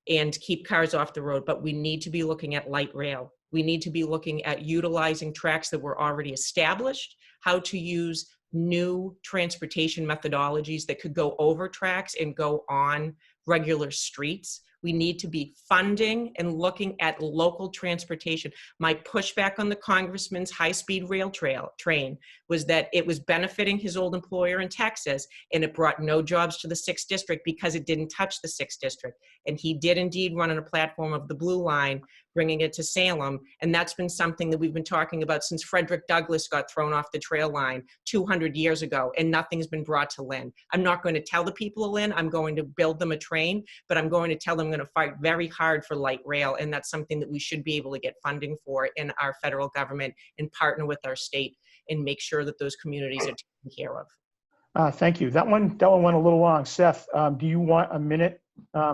and keep cars off the road, but we need to be looking at light rail. We need to be looking at utilizing tracks that were already established, how to use new transportation methodologies that could go over tracks and go on regular streets. We need to be funding and looking at local transportation. My pushback on the congressman's high-speed rail train was that it was benefiting his old employer in Texas, and it brought no jobs to the 6th district because it didn't touch the 6th district. And he did indeed run on a platform of the Blue Line, bringing it to Salem. And that's been something that we've been talking about since Frederick Douglass got thrown off the trail line 200 years ago, and nothing's been brought to Lynn. I'm not going to tell the people of Lynn I'm going to build them a train, but I'm going to tell them I'm going to fight very hard for light rail, and that's something that we should be able to get funding for in our federal government and partner with our state and make sure that those communities are taken care of. Thank you. That one went a little long. Seth, do you want a minute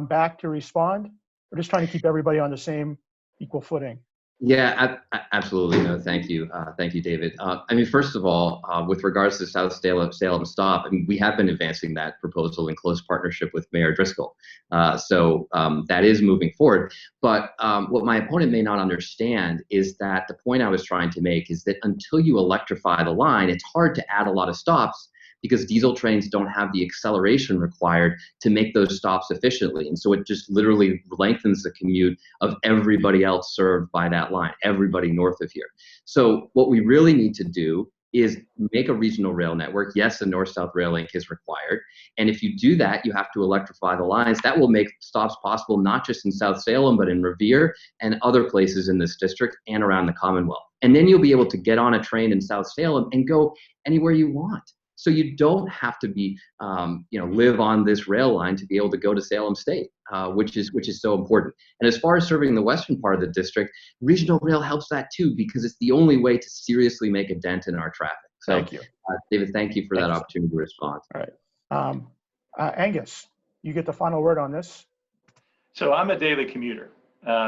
back to respond? We're just trying to keep everybody on the same equal footing. Yeah, absolutely. No, thank you. Thank you, David. I mean, first of all, with regards to South Salem stop, I mean, we have been advancing that proposal in close partnership with Mayor Driscoll. So that is moving forward. But what my opponent may not understand is that the point I was trying to make is that until you electrify the line, it's hard to add a lot of stops, because diesel trains don't have the acceleration required to make those stops efficiently. And so it just literally lengthens the commute of everybody else served by that line, everybody north of here. So what we really need to do is make a regional rail network. Yes, a north-south rail link is required. And if you do that, you have to electrify the lines. That will make stops possible, not just in South Salem, but in Revere and other places in this district and around the Commonwealth. And then you'll be able to get on a train in South Salem and go anywhere you want. So you don't have to be, live on this rail line to be able to go to Salem State, which is so important. And as far as serving the western part of the district, regional rail helps that too, because it's the only way to seriously make a dent in our traffic. So, Thank you. David, thank you for that opportunity to respond. All right. Angus, you get the final word on this. So I'm a daily commuter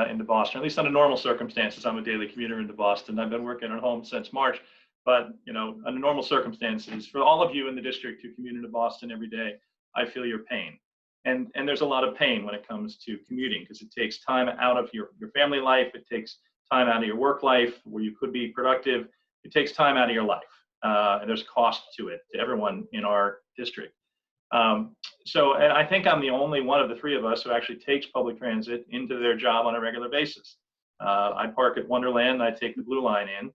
into Boston, at least under normal circumstances. I'm a daily commuter into Boston. I've been working at home since March. But, under normal circumstances, for all of you in the district who commute into Boston every day, I feel your pain. And there's a lot of pain when it comes to commuting, because it takes time out of your family life. It takes time out of your work life where you could be productive. It takes time out of your life. And there's cost to it, to everyone in our district. And I think I'm the only one of the three of us who actually takes public transit into their job on a regular basis. I park at Wonderland. I take the Blue Line in.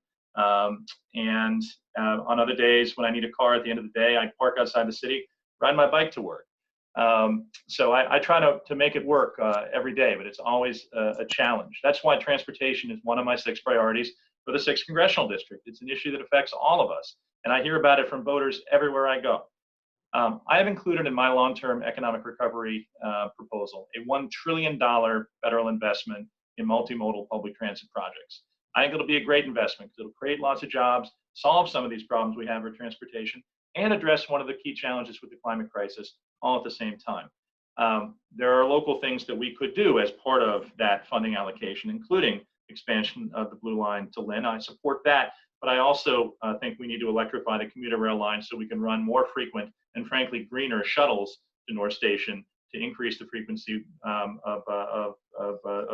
And on other days when I need a car at the end of the day, I park outside the city, ride my bike to work. So I try to make it work every day, but it's always a challenge. That's why transportation is one of my 6 priorities for the 6th Congressional District. It's an issue that affects all of us. And I hear about it from voters everywhere I go. I have included in my long-term economic recovery proposal a $1 trillion federal investment in multimodal public transit projects. I think it'll be a great investment because it'll create lots of jobs, solve some of these problems we have with transportation, and address one of the key challenges with the climate crisis all at the same time. There are local things that we could do as part of that funding allocation, including expansion of the Blue Line to Lynn. I support that, but I also think we need to electrify the commuter rail line so we can run more frequent and frankly greener shuttles to North Station to increase the frequency of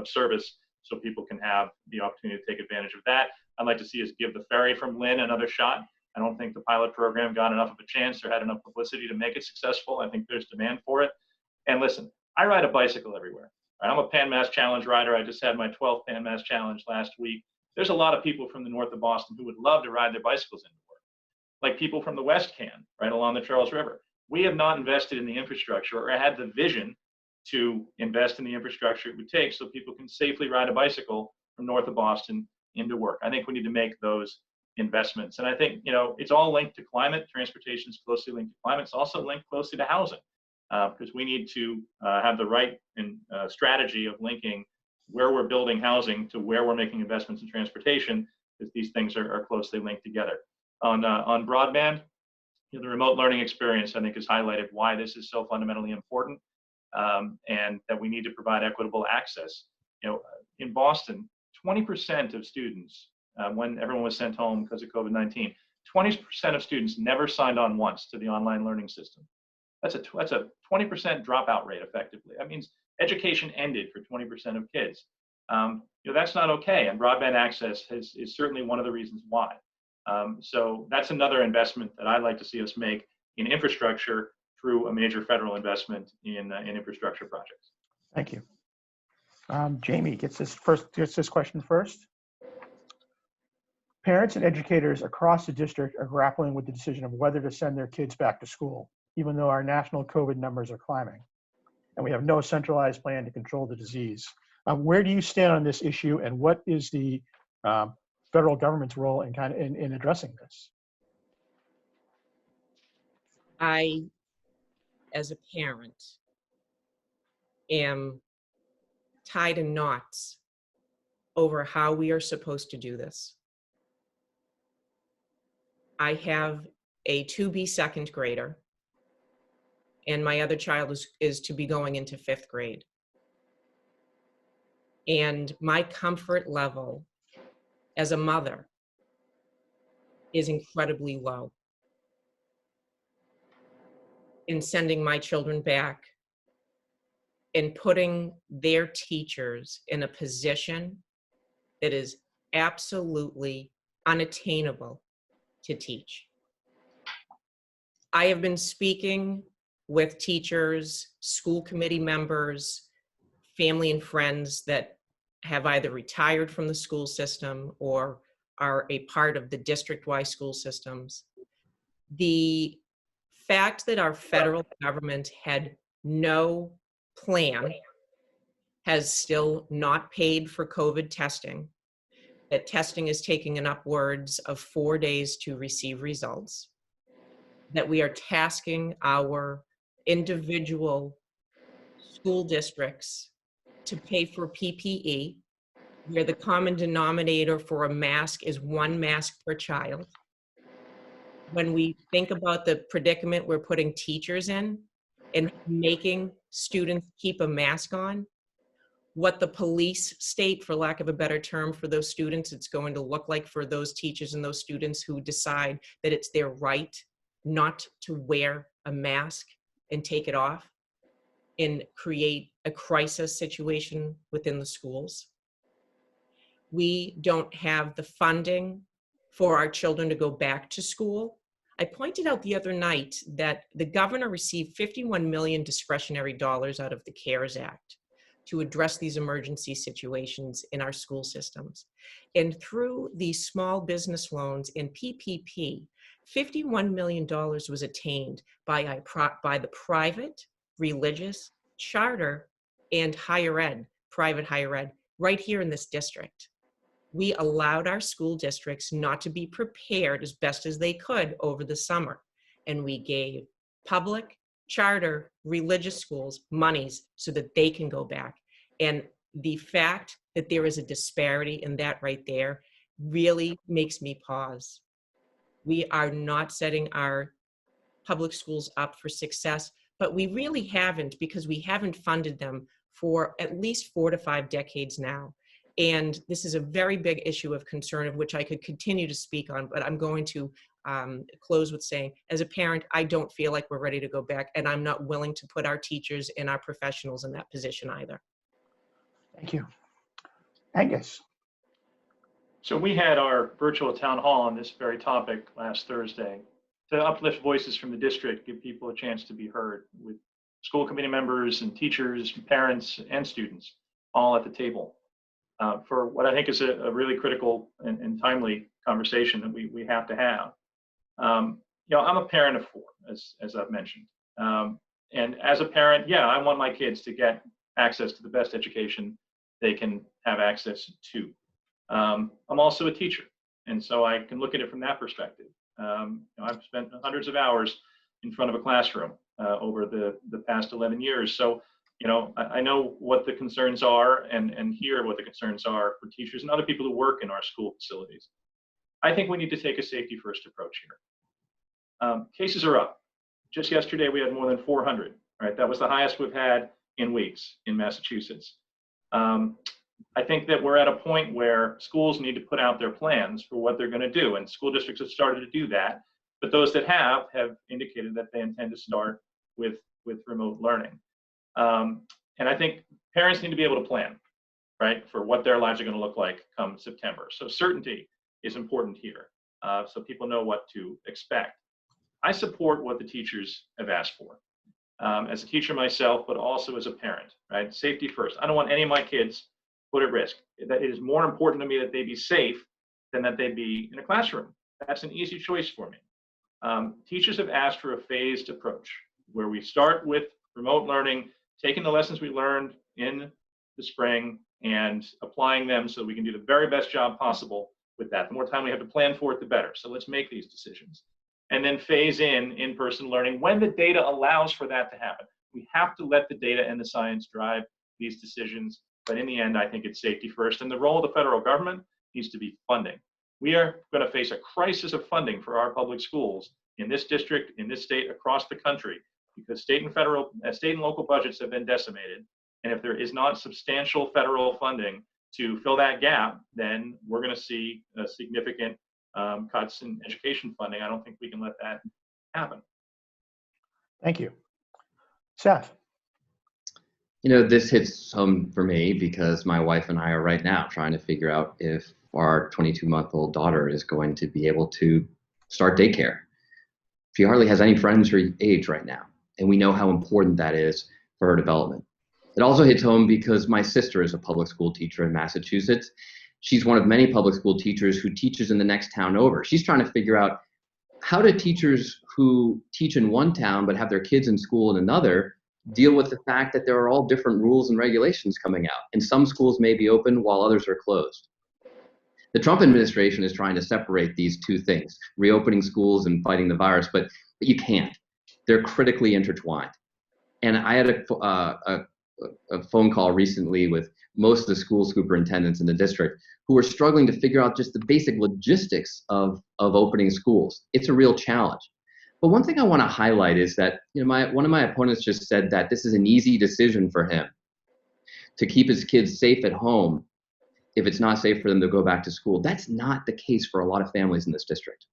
service so people can have the opportunity to take advantage of that. I'd like to see us give the ferry from Lynn another shot. I don't think the pilot program got enough of a chance or had enough publicity to make it successful. I think there's demand for it. And listen, I ride a bicycle everywhere. I'm a Pan Mass Challenge rider. I just had my 12th Pan Mass Challenge last week. There's a lot of people from the north of Boston who would love to ride their bicycles into work, like people from the west can, right along the Charles River. We have not invested in the infrastructure or had the vision to invest in the infrastructure it would take so people can safely ride a bicycle from north of Boston into work. I think we need to make those investments. And I think, it's all linked to climate. Transportation is closely linked to climate. It's also linked closely to housing because we need to have the right strategy of linking where we're building housing to where we're making investments in transportation, because these things are closely linked together. On broadband, the remote learning experience, I think, has highlighted why this is so fundamentally important and that we need to provide equitable access. In Boston, 20% of students, when everyone was sent home because of COVID-19, 20% of students never signed on once to the online learning system. That's a 20% dropout rate, effectively. That means education ended for 20% of kids. That's not okay, and broadband access is certainly one of the reasons why. So that's another investment that I'd like to see us make in infrastructure through a major federal investment in infrastructure projects. Thank you. Jamie gets this question first. Parents and educators across the district are grappling with the decision of whether to send their kids back to school, even though our national COVID numbers are climbing, and we have no centralized plan to control the disease. Where do you stand on this issue, and what is the federal government's role in addressing this? I, as a parent, am tied in knots over how we are supposed to do this. I have a 2B second grader, and my other child is to be going into 5th grade. And my comfort level as a mother is incredibly low in sending my children back and putting their teachers in a position that is absolutely unattainable to teach. I have been speaking with teachers, school committee members, family and friends that have either retired from the school system or are a part of the district-wide school systems. The fact that our federal government had no plan, has still not paid for COVID testing, that testing is taking an upwards of 4 days to receive results, that we are tasking our individual school districts to pay for PPE, where the common denominator for a mask is 1 mask per child. When we think about the predicament we're putting teachers in and making students keep a mask on, what the police state, for lack of a better term, for those students, it's going to look like for those teachers and those students who decide that it's their right not to wear a mask and take it off and create a crisis situation within the schools. We don't have the funding for our children to go back to school. I pointed out the other night that the governor received $51 million discretionary dollars out of the CARES Act to address these emergency situations in our school systems. And through these small business loans and PPP, $51 million was attained by the private, religious, charter, and higher ed, private higher ed, right here in this district. We allowed our school districts not to be prepared as best as they could over the summer. And we gave public, charter, religious schools monies so that they can go back. And the fact that there is a disparity in that right there really makes me pause. We are not setting our public schools up for success, but we really haven't, because we haven't funded them for at least 4 to 5 decades now. And this is a very big issue of concern of which I could continue to speak on, but I'm going to close with saying, as a parent, I don't feel like we're ready to go back, and I'm not willing to put our teachers and our professionals in that position either. Thank you. Angus. So we had our virtual town hall on this very topic last Thursday to uplift voices from the district, give people a chance to be heard, with school committee members and teachers, parents, and students all at the table for what I think is a really critical and timely conversation that we have to have. You know, I'm a parent of 4, as I've mentioned. And as a parent, yeah, I want my kids to get access to the best education they can have access to. I'm also a teacher, and so I can look at it from that perspective. You know, I've spent hundreds of hours in front of a classroom over the past 11 years. So, you know, I know what the concerns are and hear what the concerns are for teachers and other people who work in our school facilities. I think we need to take a safety first approach here. Cases are up. Just yesterday, we had more than 400, right? That was the highest we've had in weeks in Massachusetts. I think that we're at a point where schools need to put out their plans for what they're going to do, and school districts have started to do that. But those that have indicated that they intend to start with remote learning. And I think parents need to be able to plan, right, for what their lives are going to look like come September. So certainty is important here, so people know what to expect. I support what the teachers have asked for. As a teacher myself, but also as a parent, right? Safety first. I don't want any of my kids put at risk. That it is more important to me that they be safe than that they be in a classroom. That's an easy choice for me. Teachers have asked for a phased approach where we start with remote learning, taking the lessons we learned in the spring and applying them so we can do the very best job possible with that. The more time we have to plan for it, the better. So let's make these decisions. And then phase in-person learning when the data allows for that to happen. We have to let the data and the science drive these decisions. But in the end, I think it's safety first. And the role of the federal government needs to be funding. We are going to face a crisis of funding for our public schools in this district, in this state, across the country, because state and local budgets have been decimated. And if there is not substantial federal funding to fill that gap, then we're going to see significant cuts in education funding. I don't think we can let that happen. Thank you. Seth. You know, this hits home for me because my wife and I are right now trying to figure out if our 22-month-old daughter is going to be able to start daycare. She hardly has any friends her age right now, and we know how important that is for her development. It also hits home because my sister is a public school teacher in Massachusetts. She's one of many public school teachers who teaches in the next town over. She's trying to figure out how do teachers who teach in one town but have their kids in school in another deal with the fact that there are all different rules and regulations coming out, and some schools may be open while others are closed. The Trump administration is trying to separate these two things, reopening schools and fighting the virus, but you can't. They're critically intertwined. And I had a phone call recently with most of the school superintendents in the district who are struggling to figure out just the basic logistics of opening schools. It's a real challenge. But one thing I want to highlight is that, you know, one of my opponents just said that this is an easy decision for him to keep his kids safe at home if it's not safe for them to go back to school. That's not the case for a lot of families in this district.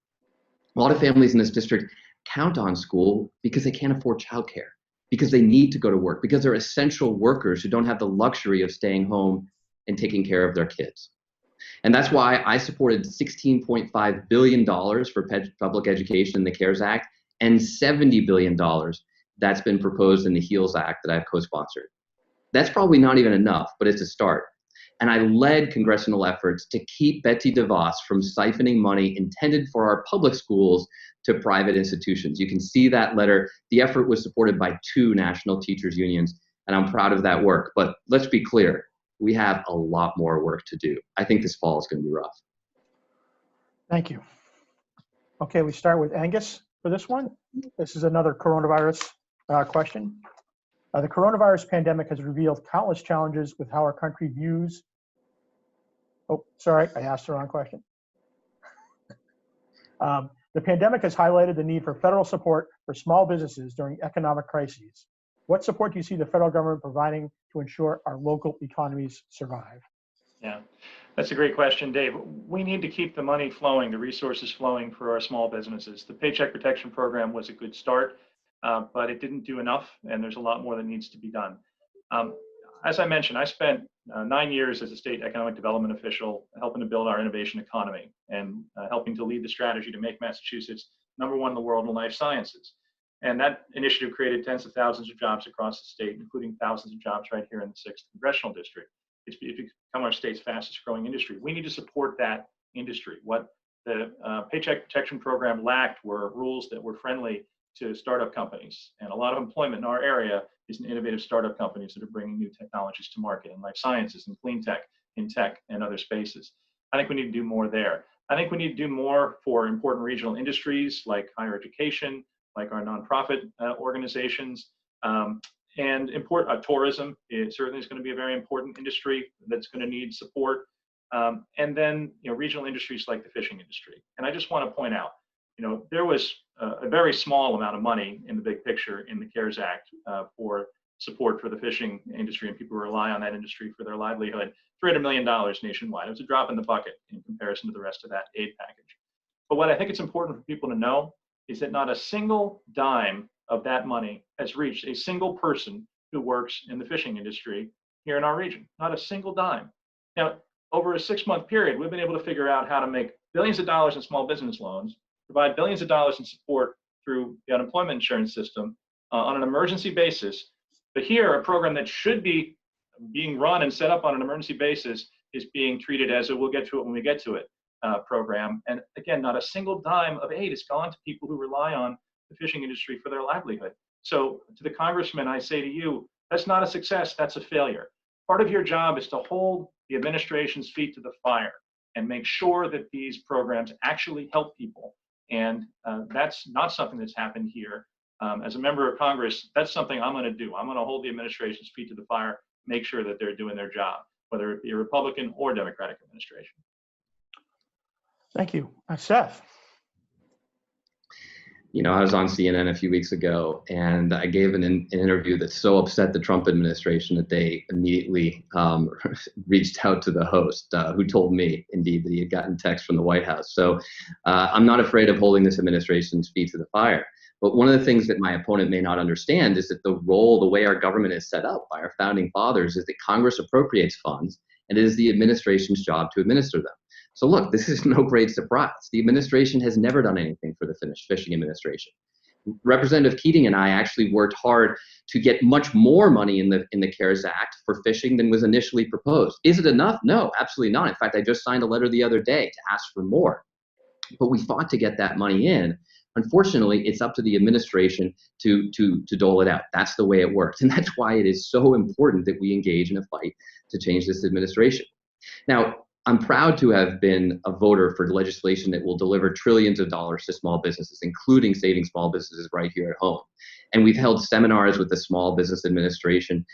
A lot of families in this district count on school because they can't afford childcare, because they need to go to work, because they're essential workers who don't have the luxury of staying home and taking care of their kids. And that's why I supported $16.5 billion for public education in the CARES Act and $70 billion that's been proposed in the HEALS Act that I've co-sponsored. That's probably not even enough, but it's a start. And I led congressional efforts to keep Betsy DeVos from siphoning money intended for our public schools to private institutions. You can see that letter. The effort was supported by 2 national teachers unions, and I'm proud of that work. But let's be clear, we have a lot more work to do. I think this fall is going to be rough. Thank you. Okay, we start with Angus. for this one. This is another coronavirus question. The coronavirus pandemic has revealed countless challenges with how our country views. Oh, sorry, I asked the wrong question. The pandemic has highlighted the need for federal support for small businesses during economic crises. What support do you see the federal government providing to ensure our local economies survive? Yeah, that's a great question, Dave. We need to keep the money flowing, the resources flowing for our small businesses. The Paycheck Protection Program was a good start, but it didn't do enough, and there's a lot more that needs to be done. As I mentioned, I spent 9 years as a state economic development official helping to build our innovation economy and helping to lead the strategy to make Massachusetts #1 in the world in life sciences. And that initiative created tens of thousands of jobs across the state, including thousands of jobs right here in the 6th Congressional District. It's become our state's fastest growing industry. We need to support that industry. What the Paycheck Protection Program lacked were rules that were friendly to startup companies. And a lot of employment in our area is in innovative startup companies that are bringing new technologies to market in life sciences and clean tech, in tech and other spaces. I think we need to do more there. I think we need to do more for important regional industries like higher education, like our nonprofit organizations, and tourism is certainly going to be a very important industry that's going to need support. And then, regional industries like the fishing industry. And I just want to point out, there was a very small amount of money in the big picture in the CARES Act for support for the fishing industry and people who rely on that industry for their livelihood. $300 million nationwide. It was a drop in the bucket in comparison to the rest of that aid package. But what I think it's important for people to know is that not a single dime of that money has reached a single person who works in the fishing industry here in our region. Not a single dime. Now, over a 6-month period, we've been able to figure out how to make billions of dollars in small business loans, provide billions of dollars in support through the unemployment insurance system on an emergency basis. But here, a program that should be being run and set up on an emergency basis is being treated as a we'll get to it when we get to it program. And again, not a single dime of aid has gone to people who rely on the fishing industry for their livelihood. So to the congressman, I say to you, that's not a success, that's a failure. Part of your job is to hold the administration's feet to the fire and make sure that these programs actually help people. And that's not something that's happened here. As a member of Congress, that's something I'm going to do. I'm going to hold the administration's feet to the fire, make sure that they're doing their job, whether it be a Republican or Democratic administration. Thank you. Seth. I was on CNN a few weeks ago, and I gave an interview that so upset the Trump administration that they immediately reached out to the host, who told me, indeed, that he had gotten text from the White House. So I'm not afraid of holding this administration's feet to the fire. But one of the things that my opponent may not understand is that the way our government is set up by our founding fathers is that Congress appropriates funds, and it is the administration's job to administer them. So look, this is no great surprise. The administration has never done anything for the fishing administration. Representative Keating and I actually worked hard to get much more money in the CARES Act for fishing than was initially proposed. Is it enough? No, absolutely not. In fact, I just signed a letter the other day to ask for more. But we fought to get that money in. Unfortunately, it's up to the administration to dole it out. That's the way it works. And that's why it is so important that we engage in a fight to change this administration. Now, I'm proud to have been a voter for legislation that will deliver trillions of dollars to small businesses, including saving small businesses right here at home. And we've held seminars with the Small Business Administration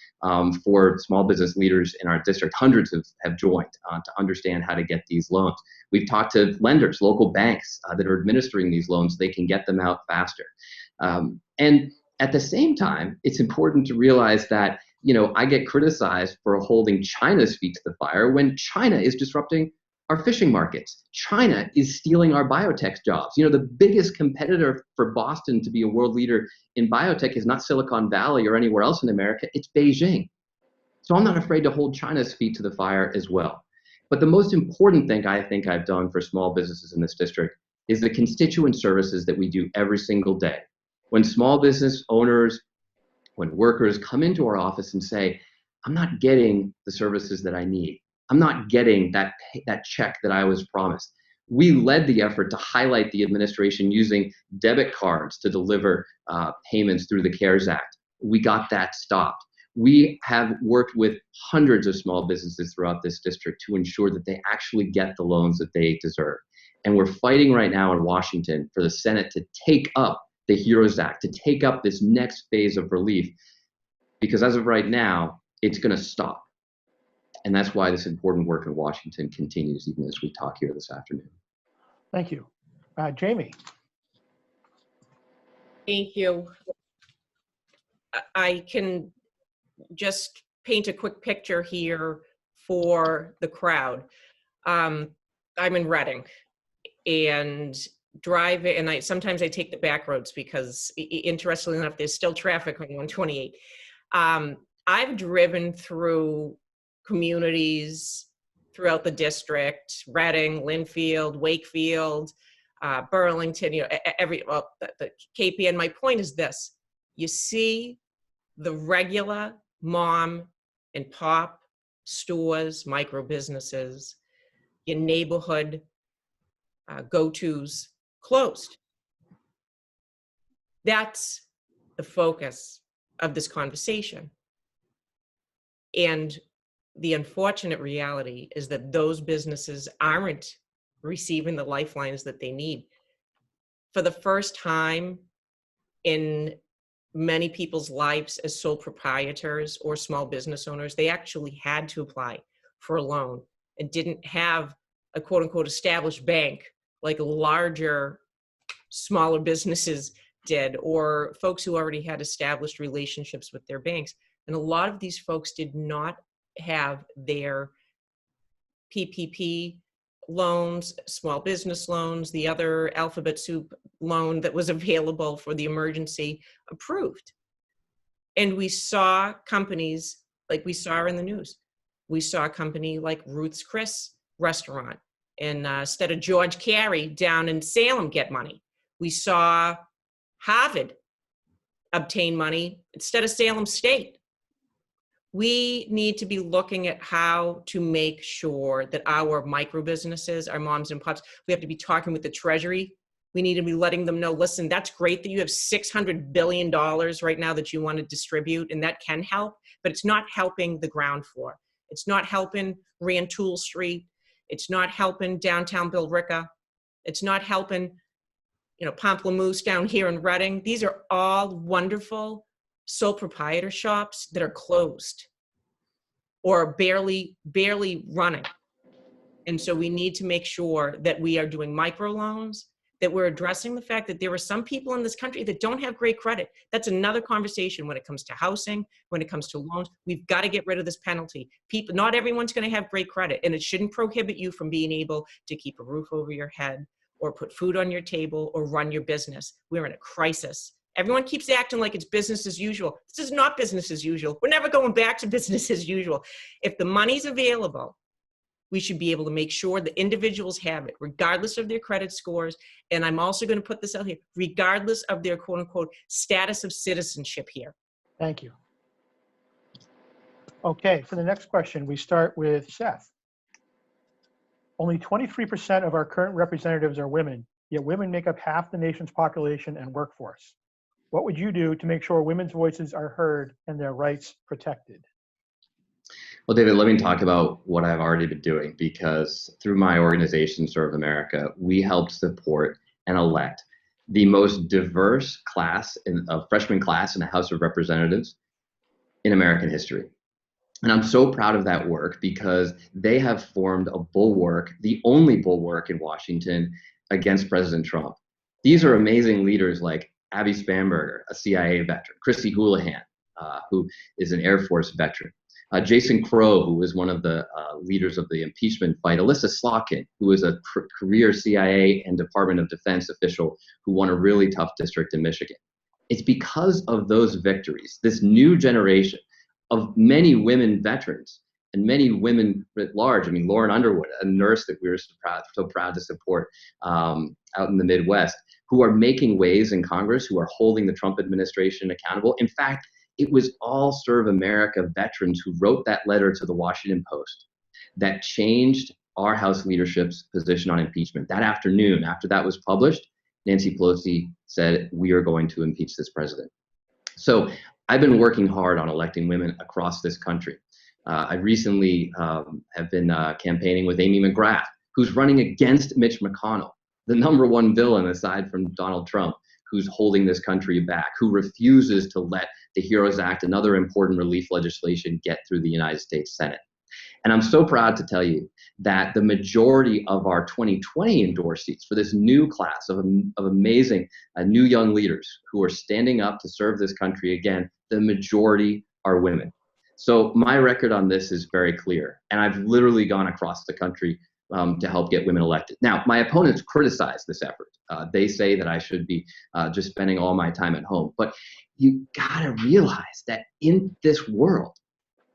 for small business leaders in our district. Hundreds have joined to understand how to get these loans. We've talked to lenders, local banks that are administering these loans so they can get them out faster. And at the same time, it's important to realize that I get criticized for holding China's feet to the fire when China is disrupting our fishing markets. China is stealing our biotech jobs. The biggest competitor for Boston to be a world leader in biotech is not Silicon Valley or anywhere else in America, it's Beijing. So I'm not afraid to hold China's feet to the fire as well. But the most important thing I think I've done for small businesses in this district is the constituent services that we do every single day. When small business owners, when workers come into our office and say, I'm not getting the services that I need. I'm not getting that check that I was promised. We led the effort to highlight the administration using debit cards to deliver payments through the CARES Act. We got that stopped. We have worked with hundreds of small businesses throughout this district to ensure that they actually get the loans that they deserve. And we're fighting right now in Washington for the Senate to take up the HEROES Act, to take up this next phase of relief, because as of right now, it's going to stop. And that's why this important work in Washington continues even as we talk here this afternoon. Thank you. Jamie. Thank you. I can just paint a quick picture here for the crowd. I'm in Reading, and driving, and sometimes I take the back roads because, interestingly enough, there's still traffic on 128. I've driven through communities throughout the district: Reading, Linfield, Wakefield, Burlington, the KPN. My point is this: you see the regular mom and pop stores, micro businesses, your neighborhood go-tos closed. That's the focus of this conversation. And the unfortunate reality is that those businesses aren't receiving the lifelines that they need. For the first time in many people's lives as sole proprietors or small business owners, they actually had to apply for a loan and didn't have a quote unquote established bank like larger, smaller businesses did, or folks who already had established relationships with their banks. And a lot of these folks did not have their PPP loans, small business loans, the other alphabet soup loan that was available for the emergency approved. And we saw companies like we saw in the news. We saw a company like Ruth's Chris restaurant, and instead of George Carey down in Salem get money. We saw Harvard obtain money instead of Salem State. We need to be looking at how to make sure that our micro businesses, our moms and pops, we have to be talking with the Treasury. We need to be letting them know, listen, that's great that you have $600 billion right now that you want to distribute, and that can help, but it's not helping the ground floor. It's not helping Rantoul Street. It's not helping downtown Billerica. It's not helping, Pamplemousse down here in Reading. These are all wonderful sole proprietor shops that are closed or barely running. And so we need to make sure that we are doing microloans, that we're addressing the fact that there are some people in this country that don't have great credit. That's another conversation when it comes to housing, when it comes to loans. We've got to get rid of this penalty. Not everyone's going to have great credit, and it shouldn't prohibit you from being able to keep a roof over your head or put food on your table or run your business. We're in a crisis. Everyone keeps acting like it's business as usual. This is not business as usual. We're never going back to business as usual. If the money's available, we should be able to make sure that individuals have it, regardless of their credit scores. And I'm also going to put this out here, regardless of their quote unquote status of citizenship here. Thank you. Okay, for the next question, we start with Seth. Only 23% of our current representatives are women, yet women make up half the nation's population and workforce. What would you do to make sure women's voices are heard and their rights protected? Well, David, let me talk about what I've already been doing, because through my organization, Serve America, we helped support and elect the most diverse freshman class in the House of Representatives in American history. And I'm so proud of that work because they have formed a bulwark, the only bulwark in Washington against President Trump. These are amazing leaders like Abby Spanberger, a CIA veteran, Christy Houlihan, who is an Air Force veteran, Jason Crow, who was one of the leaders of the impeachment fight, Alyssa Slotkin, who was a career CIA and Department of Defense official who won a really tough district in Michigan. It's because of those victories, this new generation of many women veterans and many women at large. I mean, Lauren Underwood, a nurse that we were so proud to support out in the Midwest, who are making waves in Congress, who are holding the Trump administration accountable. In fact, it was all Serve America veterans who wrote that letter to the Washington Post that changed our House leadership's position on impeachment. That afternoon, after that was published, Nancy Pelosi said, we are going to impeach this president. So I've been working hard on electing women across this country. I recently have been campaigning with Amy McGrath, who's running against Mitch McConnell, the #1 villain aside from Donald Trump, who's holding this country back, who refuses to let the HEROES Act and other important relief legislation get through the United States Senate. And I'm so proud to tell you that the majority of our 2020 endorsees for this new class of amazing new young leaders who are standing up to serve this country again, the majority are women. So my record on this is very clear. And I've literally gone across the country to help get women elected. Now, my opponents criticize this effort. They say that I should be just spending all my time at home. But you gotta realize that in this world,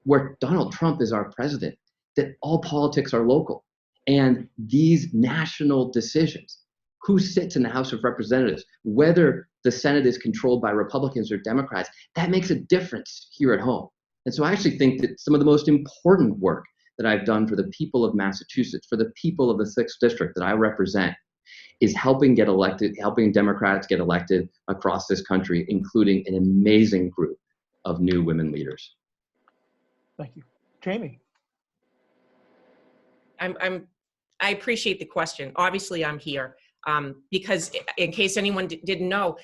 where Donald Trump is our president, that all politics are local. And these national decisions, who sits in the House of Representatives, whether the Senate is controlled by Republicans or Democrats, that makes a difference here at home. And so I actually think that some of the most important work that I've done for the people of Massachusetts, for the people of the 6th District that I represent, is helping Democrats get elected across this country, including an amazing group of new women leaders. Thank you. Jamie. I appreciate the question. Obviously, I'm here because in case anyone didn't know,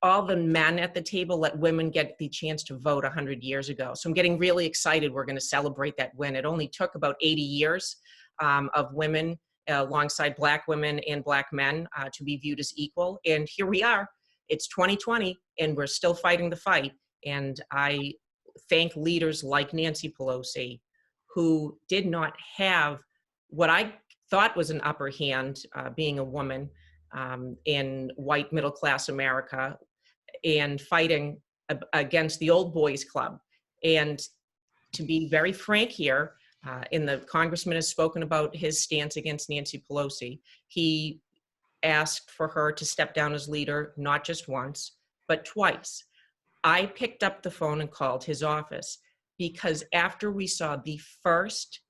all the men at the table let women get the chance to vote 100 years ago. So I'm getting really excited. We're going to celebrate that win. It only took about 80 years of women alongside Black women and Black men to be viewed as equal. And here we are. It's 2020, and we're still fighting the fight. And I thank leaders like Nancy Pelosi, who did not have what I thought was an upper hand, being a woman in white middle-class America, and fighting against the old boys club. And to be very frank here, the congressman has spoken about his stance against Nancy Pelosi. He asked for her to step down as leader, not just once, but twice. I picked up the phone and called his office because after we saw the first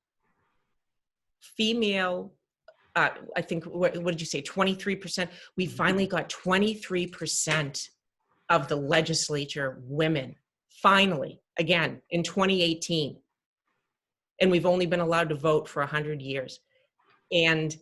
female, I think, what did you say, 23%? We finally got 23% of the legislature women, finally, again, in 2018. And we've only been allowed to vote for 100 years. And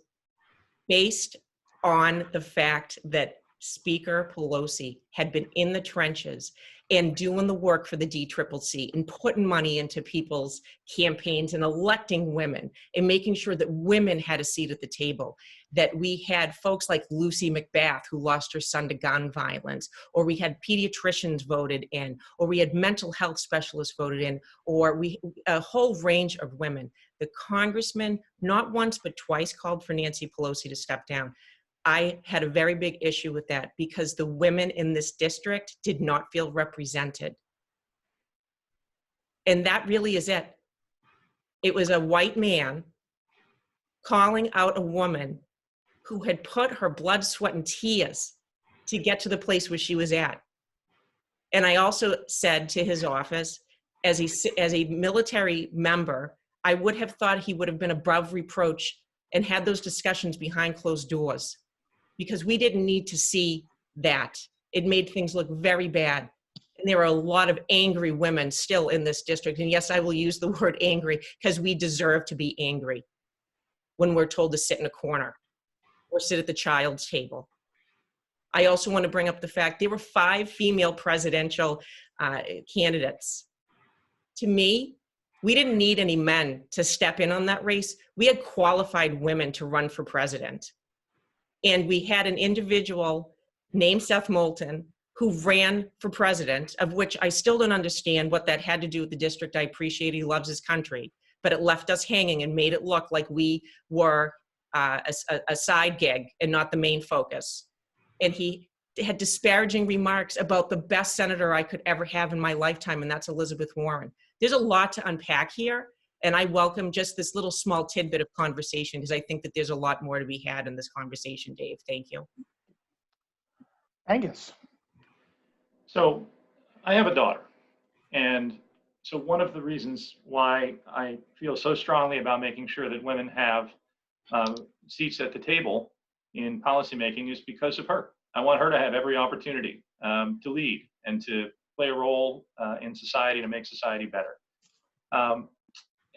based on the fact that Speaker Pelosi had been in the trenches and doing the work for the DCCC and putting money into people's campaigns and electing women and making sure that women had a seat at the table, that we had folks like Lucy McBath, who lost her son to gun violence, or we had pediatricians voted in, or we had mental health specialists voted in, or a whole range of women. The congressman, not once but twice, called for Nancy Pelosi to step down. I had a very big issue with that because the women in this district did not feel represented. And that really is it. It was a white man calling out a woman who had put her blood, sweat, and tears to get to the place where she was at. And I also said to his office, as a military member, I would have thought he would have been above reproach and had those discussions behind closed doors, because we didn't need to see that. It made things look very bad. And there are a lot of angry women still in this district. And yes, I will use the word angry because we deserve to be angry when we're told to sit in a corner or sit at the child's table. I also want to bring up the fact there were 5 female presidential candidates. To me, we didn't need any men to step in on that race. We had qualified women to run for president. And we had an individual named Seth Moulton who ran for president, of which I still don't understand what that had to do with the district. I appreciate he loves his country, but it left us hanging and made it look like we were a side gig and not the main focus. And he had disparaging remarks about the best senator I could ever have in my lifetime, and that's Elizabeth Warren. There's a lot to unpack here. And I welcome just this little small tidbit of conversation because I think that there's a lot more to be had in this conversation, Dave. Thank you. Angus. So I have a daughter. And so one of the reasons why I feel so strongly about making sure that women have seats at the table in policymaking is because of her. I want her to have every opportunity to lead and to play a role in society to make society better.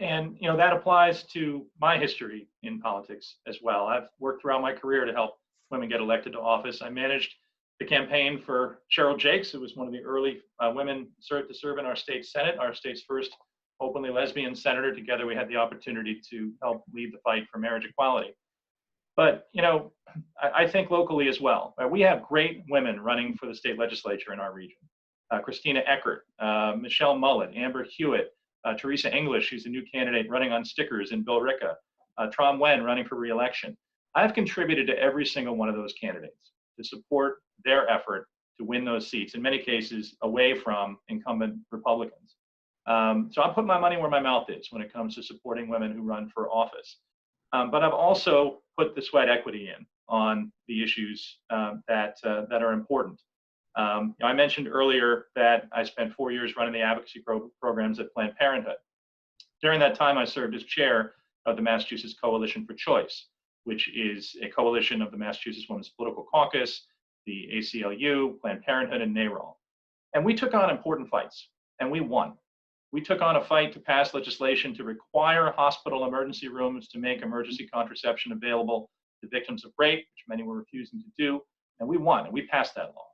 And that applies to my history in politics as well. I've worked throughout my career to help women get elected to office. I managed the campaign for Cheryl Jakes, who was one of the early women to serve in our state Senate, our state's first openly lesbian senator. Together, we had the opportunity to help lead the fight for marriage equality. But I think locally as well. We have great women running for the state legislature in our region. Christina Eckert, Michelle Mullet, Amber Hewitt, Teresa English, who's a new candidate running on stickers in Billerica, Trom Wen running for re-election. I've contributed to every single one of those candidates to support their effort to win those seats, in many cases away from incumbent Republicans. So I'm putting my money where my mouth is when it comes to supporting women who run for office. But I've also put the sweat equity in on the issues that are important. I mentioned earlier that I spent 4 years running the advocacy programs at Planned Parenthood. During that time, I served as chair of the Massachusetts Coalition for Choice, which is a coalition of the Massachusetts Women's Political Caucus, the ACLU, Planned Parenthood, and NARAL. And we took on important fights, and we won. We took on a fight to pass legislation to require hospital emergency rooms to make emergency contraception available to victims of rape, which many were refusing to do, and we won, and we passed that law.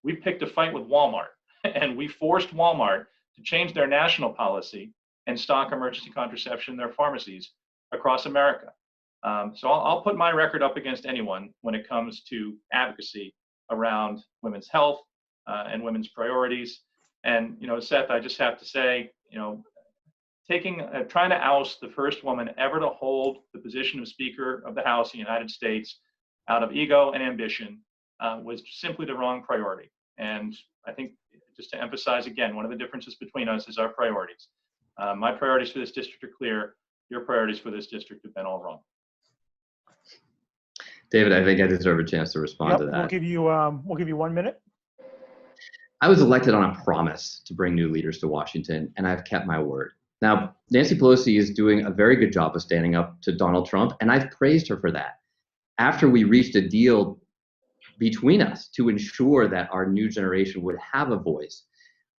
We picked a fight with Walmart, and we forced Walmart to change their national policy and stock emergency contraception in their pharmacies across America. So I'll put my record up against anyone when it comes to advocacy around women's health and women's priorities. And, Seth, I just have to say, trying to oust the first woman ever to hold the position of Speaker of the House of the United States out of ego and ambition was simply the wrong priority. And I think, just to emphasize again, one of the differences between us is our priorities. My priorities for this district are clear. Your priorities for this district have been all wrong. David, I think I deserve a chance to respond to that. We'll give you 1 minute. I was elected on a promise to bring new leaders to Washington, and I've kept my word. Now, Nancy Pelosi is doing a very good job of standing up to Donald Trump, and I've praised her for that. After we reached a deal between us to ensure that our new generation would have a voice,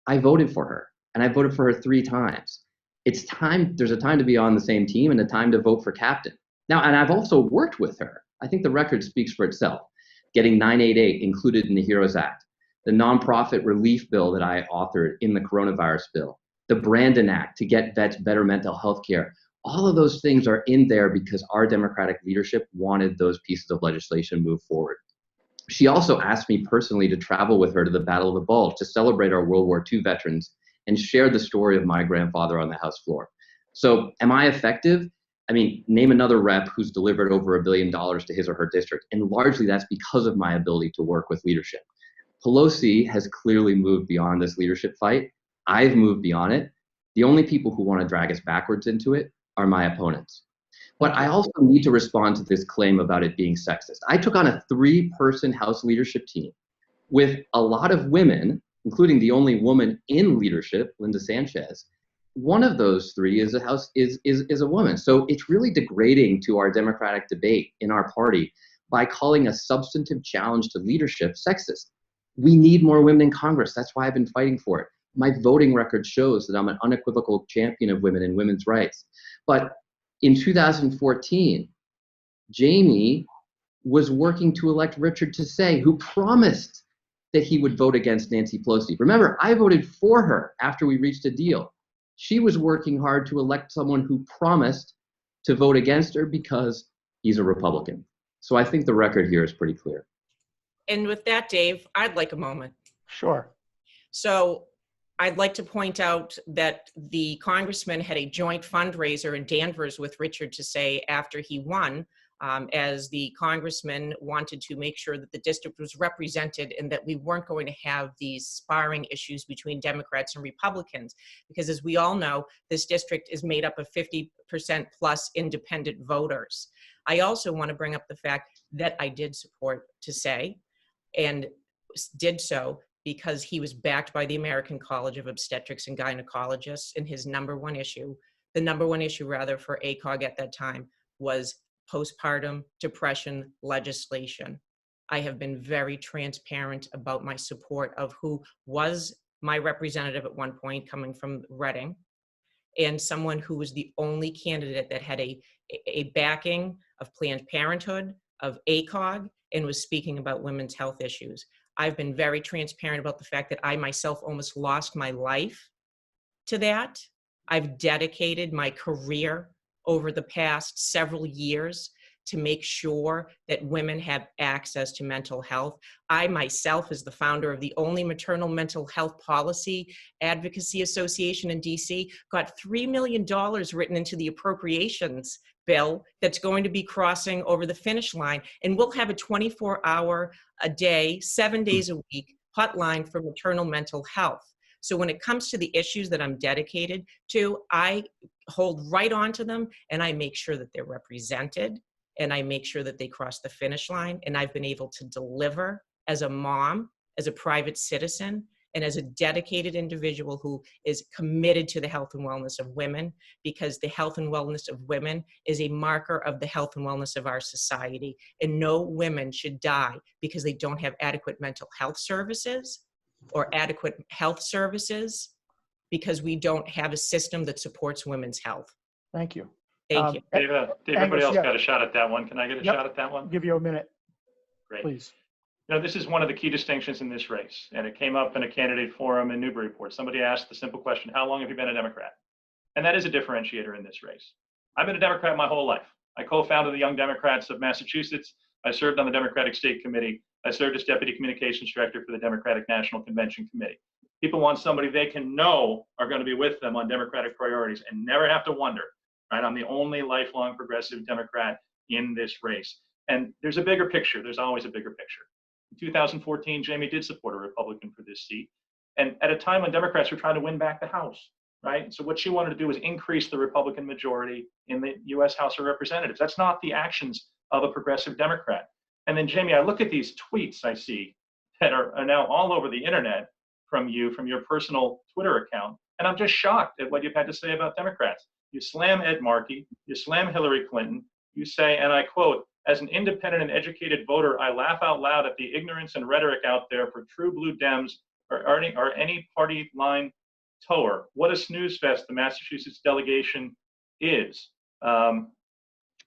I voted for her, and I voted for her 3 times. It's time, there's a time to be on the same team and a time to vote for captain. Now, and I've also worked with her. I think the record speaks for itself. Getting 988 included in the HEROES Act, the nonprofit relief bill that I authored in the coronavirus bill, the Brandon Act to get vets better mental health care. All of those things are in there because our Democratic leadership wanted those pieces of legislation moved forward. She also asked me personally to travel with her to the Battle of the Bulge to celebrate our World War II veterans and share the story of my grandfather on the House floor. So am I effective? I mean, name another rep who's delivered over $1 billion to his or her district. And largely that's because of my ability to work with leadership. Pelosi has clearly moved beyond this leadership fight. I've moved beyond it. The only people who want to drag us backwards into it are my opponents. But I also need to respond to this claim about it being sexist. I took on a 3-person House leadership team with a lot of women, including the only woman in leadership, Linda Sanchez. One of those 3 is a woman. So it's really degrading to our democratic debate in our party by calling a substantive challenge to leadership sexist. We need more women in Congress. That's why I've been fighting for it. My voting record shows that I'm an unequivocal champion of women and women's rights. But in 2014, Jamie was working to elect Richard Tassay, who promised that he would vote against Nancy Pelosi. Remember, I voted for her after we reached a deal. She was working hard to elect someone who promised to vote against her because he's a Republican. So I think the record here is pretty clear. And with that, Dave, I'd like a moment. Sure. So I'd like to point out that the congressman had a joint fundraiser in Danvers with Richard Tassay after he won, as the congressman wanted to make sure that the district was represented and that we weren't going to have these sparring issues between Democrats and Republicans. Because as we all know, this district is made up of 50% plus independent voters. I also want to bring up the fact that I did support Tassay and did so because he was backed by the American College of Obstetrics and Gynecologists, and his number one issue for ACOG at that time was postpartum depression legislation. I have been very transparent about my support of who was my representative at one point coming from Reading, and someone who was the only candidate that had a backing of Planned Parenthood, of ACOG, and was speaking about women's health issues. I've been very transparent about the fact that I myself almost lost my life to that. I've dedicated my career over the past several years to make sure that women have access to mental health. I myself, as the founder of the only maternal mental health policy advocacy association in DC, got $3 million written into the appropriations bill that's going to be crossing over the finish line. And we'll have a 24-hour a day, 7 days a week hotline for maternal mental health. So when it comes to the issues that I'm dedicated to, I hold right on to them, and I make sure that they're represented, and I make sure that they cross the finish line. And I've been able to deliver as a mom, as a private citizen, and as a dedicated individual who is committed to the health and wellness of women, because the health and wellness of women is a marker of the health and wellness of our society. And no women should die because they don't have adequate mental health services or adequate health services, because we don't have a system that supports women's health. Thank you. Thank you. Dave, everybody else got a shot at that one. Can I get a Yep. shot at that one? I'll give you a minute, Great. please. You know, this is one of the key distinctions in this race, and it came up in a candidate forum in Newburyport. Somebody asked the simple question, how long have you been a Democrat? And that is a differentiator in this race. I've been a Democrat my whole life. I co-founded the Young Democrats of Massachusetts. I served on the Democratic State Committee. I served as Deputy Communications Director for the Democratic National Convention Committee. People want somebody they can know are going to be with them on Democratic priorities and never have to wonder, right? I'm the only lifelong progressive Democrat in this race. And there's a bigger picture. There's always a bigger picture. In 2014, Jamie did support a Republican for this seat. And at a time when Democrats were trying to win back the House, right? So what she wanted to do was increase the Republican majority in the US House of Representatives. That's not the actions of a progressive Democrat. And then Jamie, I look at these tweets I see that are now all over the internet from you, from your personal Twitter account. And I'm just shocked at what you've had to say about Democrats. You slam Ed Markey, you slam Hillary Clinton, you say, and I quote, "As an independent and educated voter, I laugh out loud at the ignorance and rhetoric out there for true blue Dems or any party line tower. What a snooze fest the Massachusetts delegation is."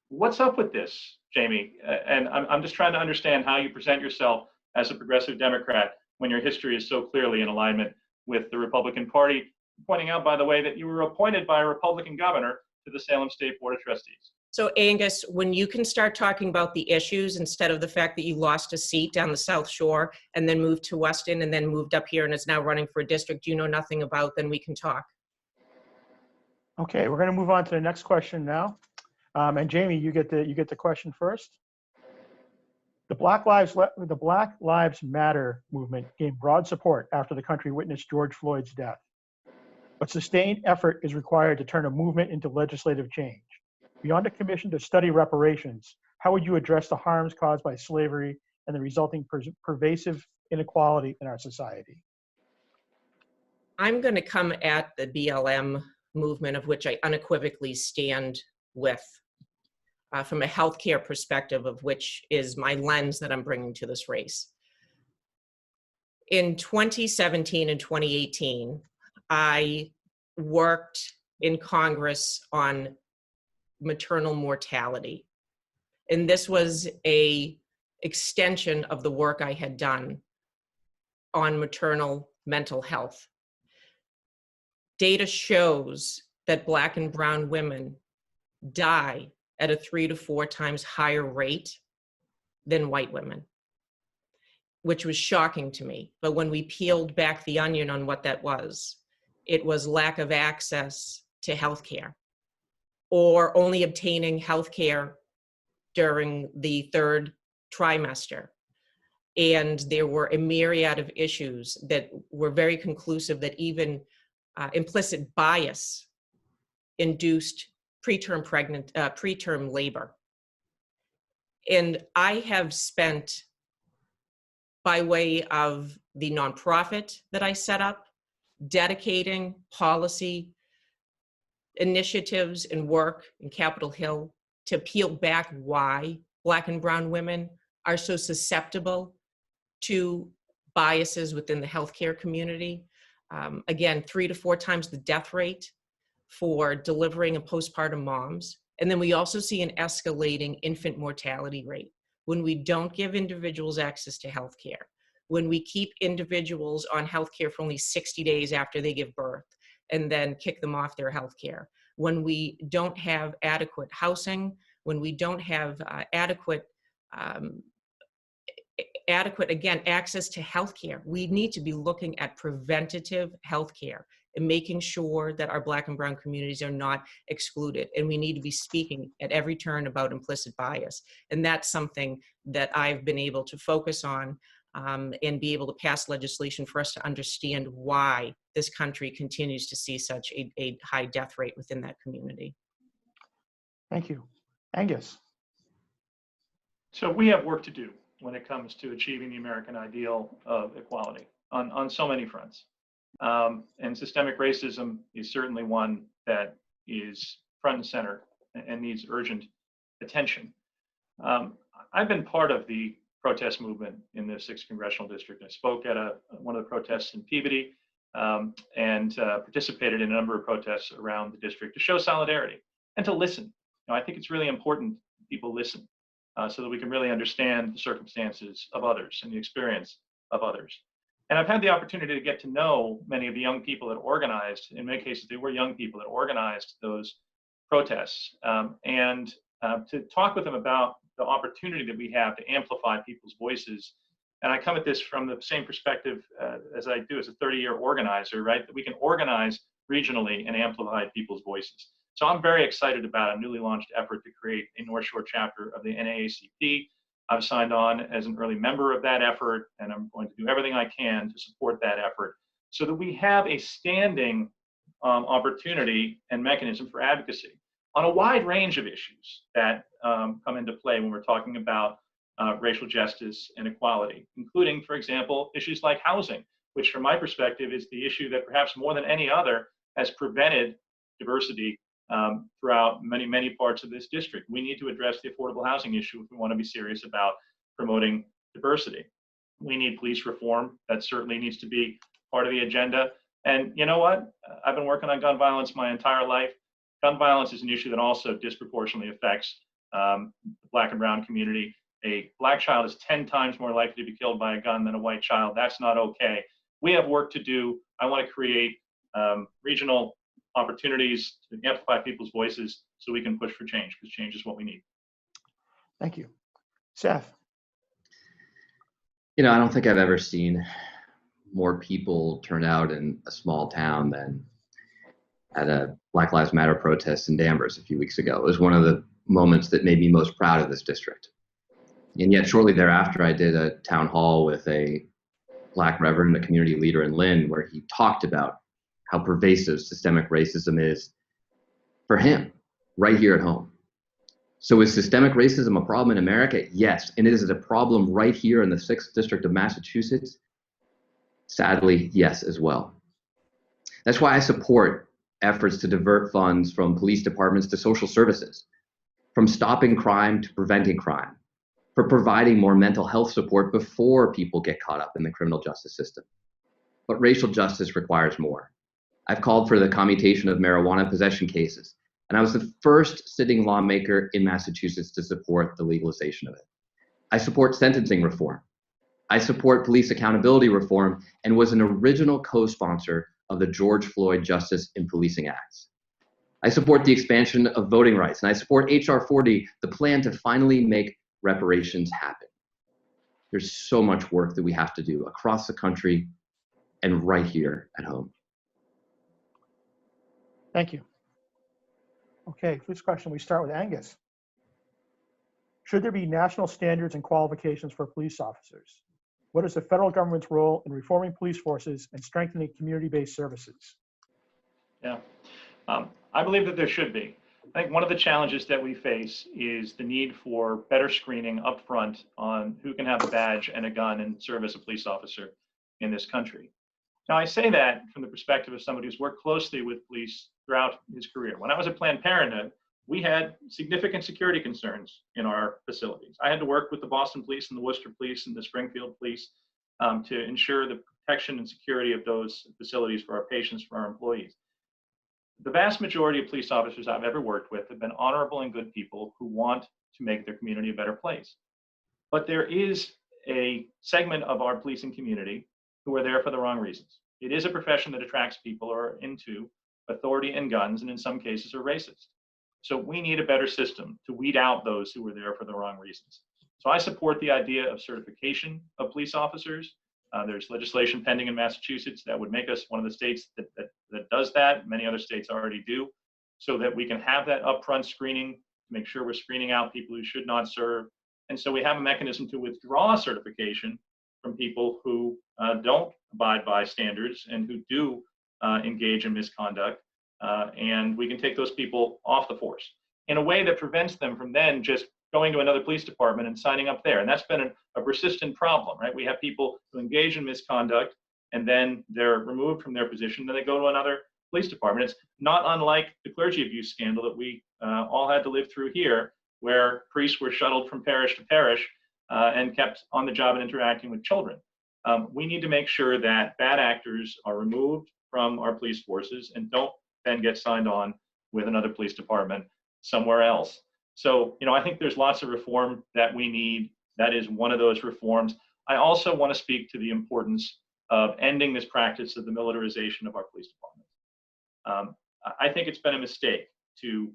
What's up with this, Jamie? And I'm just trying to understand how you present yourself as a progressive Democrat when your history is so clearly in alignment with the Republican Party, pointing out, by the way, that you were appointed by a Republican governor to the Salem State Board of Trustees. So Angus, when you can start talking about the issues instead of the fact that you lost a seat down the South Shore and then moved to Weston and then moved up here and is now running for a district you know nothing about, then we can talk. Okay, we're going to move on to the next question now. And Jamie, you get the question first. The Black Lives Matter movement gained broad support after the country witnessed George Floyd's death. But sustained effort is required to turn a movement into legislative change. Beyond a commission to study reparations, how would you address the harms caused by slavery and the resulting pervasive inequality in our society? I'm going to come at the BLM movement, of which I unequivocally stand with, from a healthcare perspective, of which is my lens that I'm bringing to this race. In 2017 and 2018, I worked in Congress on maternal mortality. And this was an extension of the work I had done on maternal mental health. Data shows that Black and brown women die at a 3 to 4 times higher rate than white women, which was shocking to me. But when we peeled back the onion on what that was, it was lack of access to healthcare, or only obtaining healthcare during the 3rd trimester. And there were a myriad of issues that were very conclusive that even implicit bias induced preterm labor. And I have spent, by way of the nonprofit that I set up, dedicating policy initiatives and work in Capitol Hill to peel back why Black and brown women are so susceptible to biases within the healthcare community. Again, 3 to 4 times the death rate for delivering and postpartum moms. And then we also see an escalating infant mortality rate when we don't give individuals access to health care, when we keep individuals on health care for only 60 days after they give birth and then kick them off their health care, when we don't have adequate housing, when we don't have adequate, again, access to healthcare. We need to be looking at preventative healthcare and making sure that our Black and Brown communities are not excluded. And we need to be speaking at every turn about implicit bias. And that's something that I've been able to focus on and be able to pass legislation for us to understand why this country continues to see such a high death rate within that community. Thank you. Angus. So we have work to do when it comes to achieving the American ideal of equality on so many fronts. And systemic racism is certainly one that is front and center and needs urgent attention. I've been part of the protest movement in the 6th Congressional District. I spoke at one of the protests in Peabody and participated in a number of protests around the district to show solidarity and to listen. I think it's really important that people listen so that we can really understand the circumstances of others and the experience of others. And I've had the opportunity to get to know many of the young people that organized, in many cases they were young people that organized those protests, and to talk with them about the opportunity that we have to amplify people's voices. And I come at this from the same perspective as I do as a 30-year organizer, right? That we can organize regionally and amplify people's voices. So I'm very excited about a newly launched effort to create a North Shore chapter of the NAACP. I've signed on as an early member of that effort, and I'm going to do everything I can to support that effort so that we have a standing opportunity and mechanism for advocacy on a wide range of issues that come into play when we're talking about racial justice and equality, including, for example, issues like housing, which from my perspective is the issue that perhaps more than any other has prevented diversity throughout many parts of this district. We need to address the affordable housing issue if we want to be serious about promoting diversity. We need police reform. That certainly needs to be part of the agenda. And you know what? I've been working on gun violence my entire life. Gun violence is an issue that also disproportionately affects the Black and Brown community. A Black child is 10 times more likely to be killed by a gun than a white child. That's not okay. We have work to do. I want to create regional opportunities to amplify people's voices so we can push for change, because change is what we need. Thank you. Seth. I don't think I've ever seen more people turn out in a small town than at a Black Lives Matter protest in Danvers a few weeks ago. It was one of the moments that made me most proud of this district. And yet shortly thereafter, I did a town hall with a Black reverend, a community leader in Lynn, where he talked about how pervasive systemic racism is for him right here at home. So is systemic racism a problem in America? Yes. And is it a problem right here in the 6th District of Massachusetts? Sadly, yes, as well. That's why I support efforts to divert funds from police departments to social services, from stopping crime to preventing crime, for providing more mental health support before people get caught up in the criminal justice system. But racial justice requires more. I've called for the commutation of marijuana possession cases, and I was the first sitting lawmaker in Massachusetts to support the legalization of it. I support sentencing reform. I support police accountability reform and was an original co-sponsor of the George Floyd Justice in Policing Acts. I support the expansion of voting rights, and I support H.R. 40, the plan to finally make reparations happen. There's so much work that we have to do across the country and right here at home. Thank you. Okay, first question, we start with Angus. Should there be national standards and qualifications for police officers? What is the federal government's role in reforming police forces and strengthening community-based services? Yeah, I believe that there should be. I think one of the challenges that we face is the need for better screening up front on who can have a badge and a gun and serve as a police officer in this country. Now, I say that from the perspective of somebody who's worked closely with police throughout his career. When I was at Planned Parenthood, we had significant security concerns in our facilities. I had to work with the Boston Police and the Worcester Police and the Springfield Police to ensure the protection and security of those facilities for our patients, for our employees. The vast majority of police officers I've ever worked with have been honorable and good people who want to make their community a better place. But there is a segment of our policing community who are there for the wrong reasons. It is a profession that attracts people who are into authority and guns, and in some cases are racist. So we need a better system to weed out those who are there for the wrong reasons. So I support the idea of certification of police officers. There's legislation pending in Massachusetts that would make us one of the states that does that. Many other states already do, so that we can have that upfront screening to make sure we're screening out people who should not serve. And so we have a mechanism to withdraw certification from people who don't abide by standards and who do engage in misconduct. And we can take those people off the force in a way that prevents them from then just going to another police department and signing up there. And that's been a persistent problem, right? We have people who engage in misconduct and then they're removed from their position, then they go to another police department. It's not unlike the clergy abuse scandal that we all had to live through here, where priests were shuttled from parish to parish and kept on the job and interacting with children. We need to make sure that bad actors are removed from our police forces and don't then get signed on with another police department somewhere else. So, I think there's lots of reform that we need. That is one of those reforms. I also want to speak to the importance of ending this practice of the militarization of our police departments. I think it's been a mistake to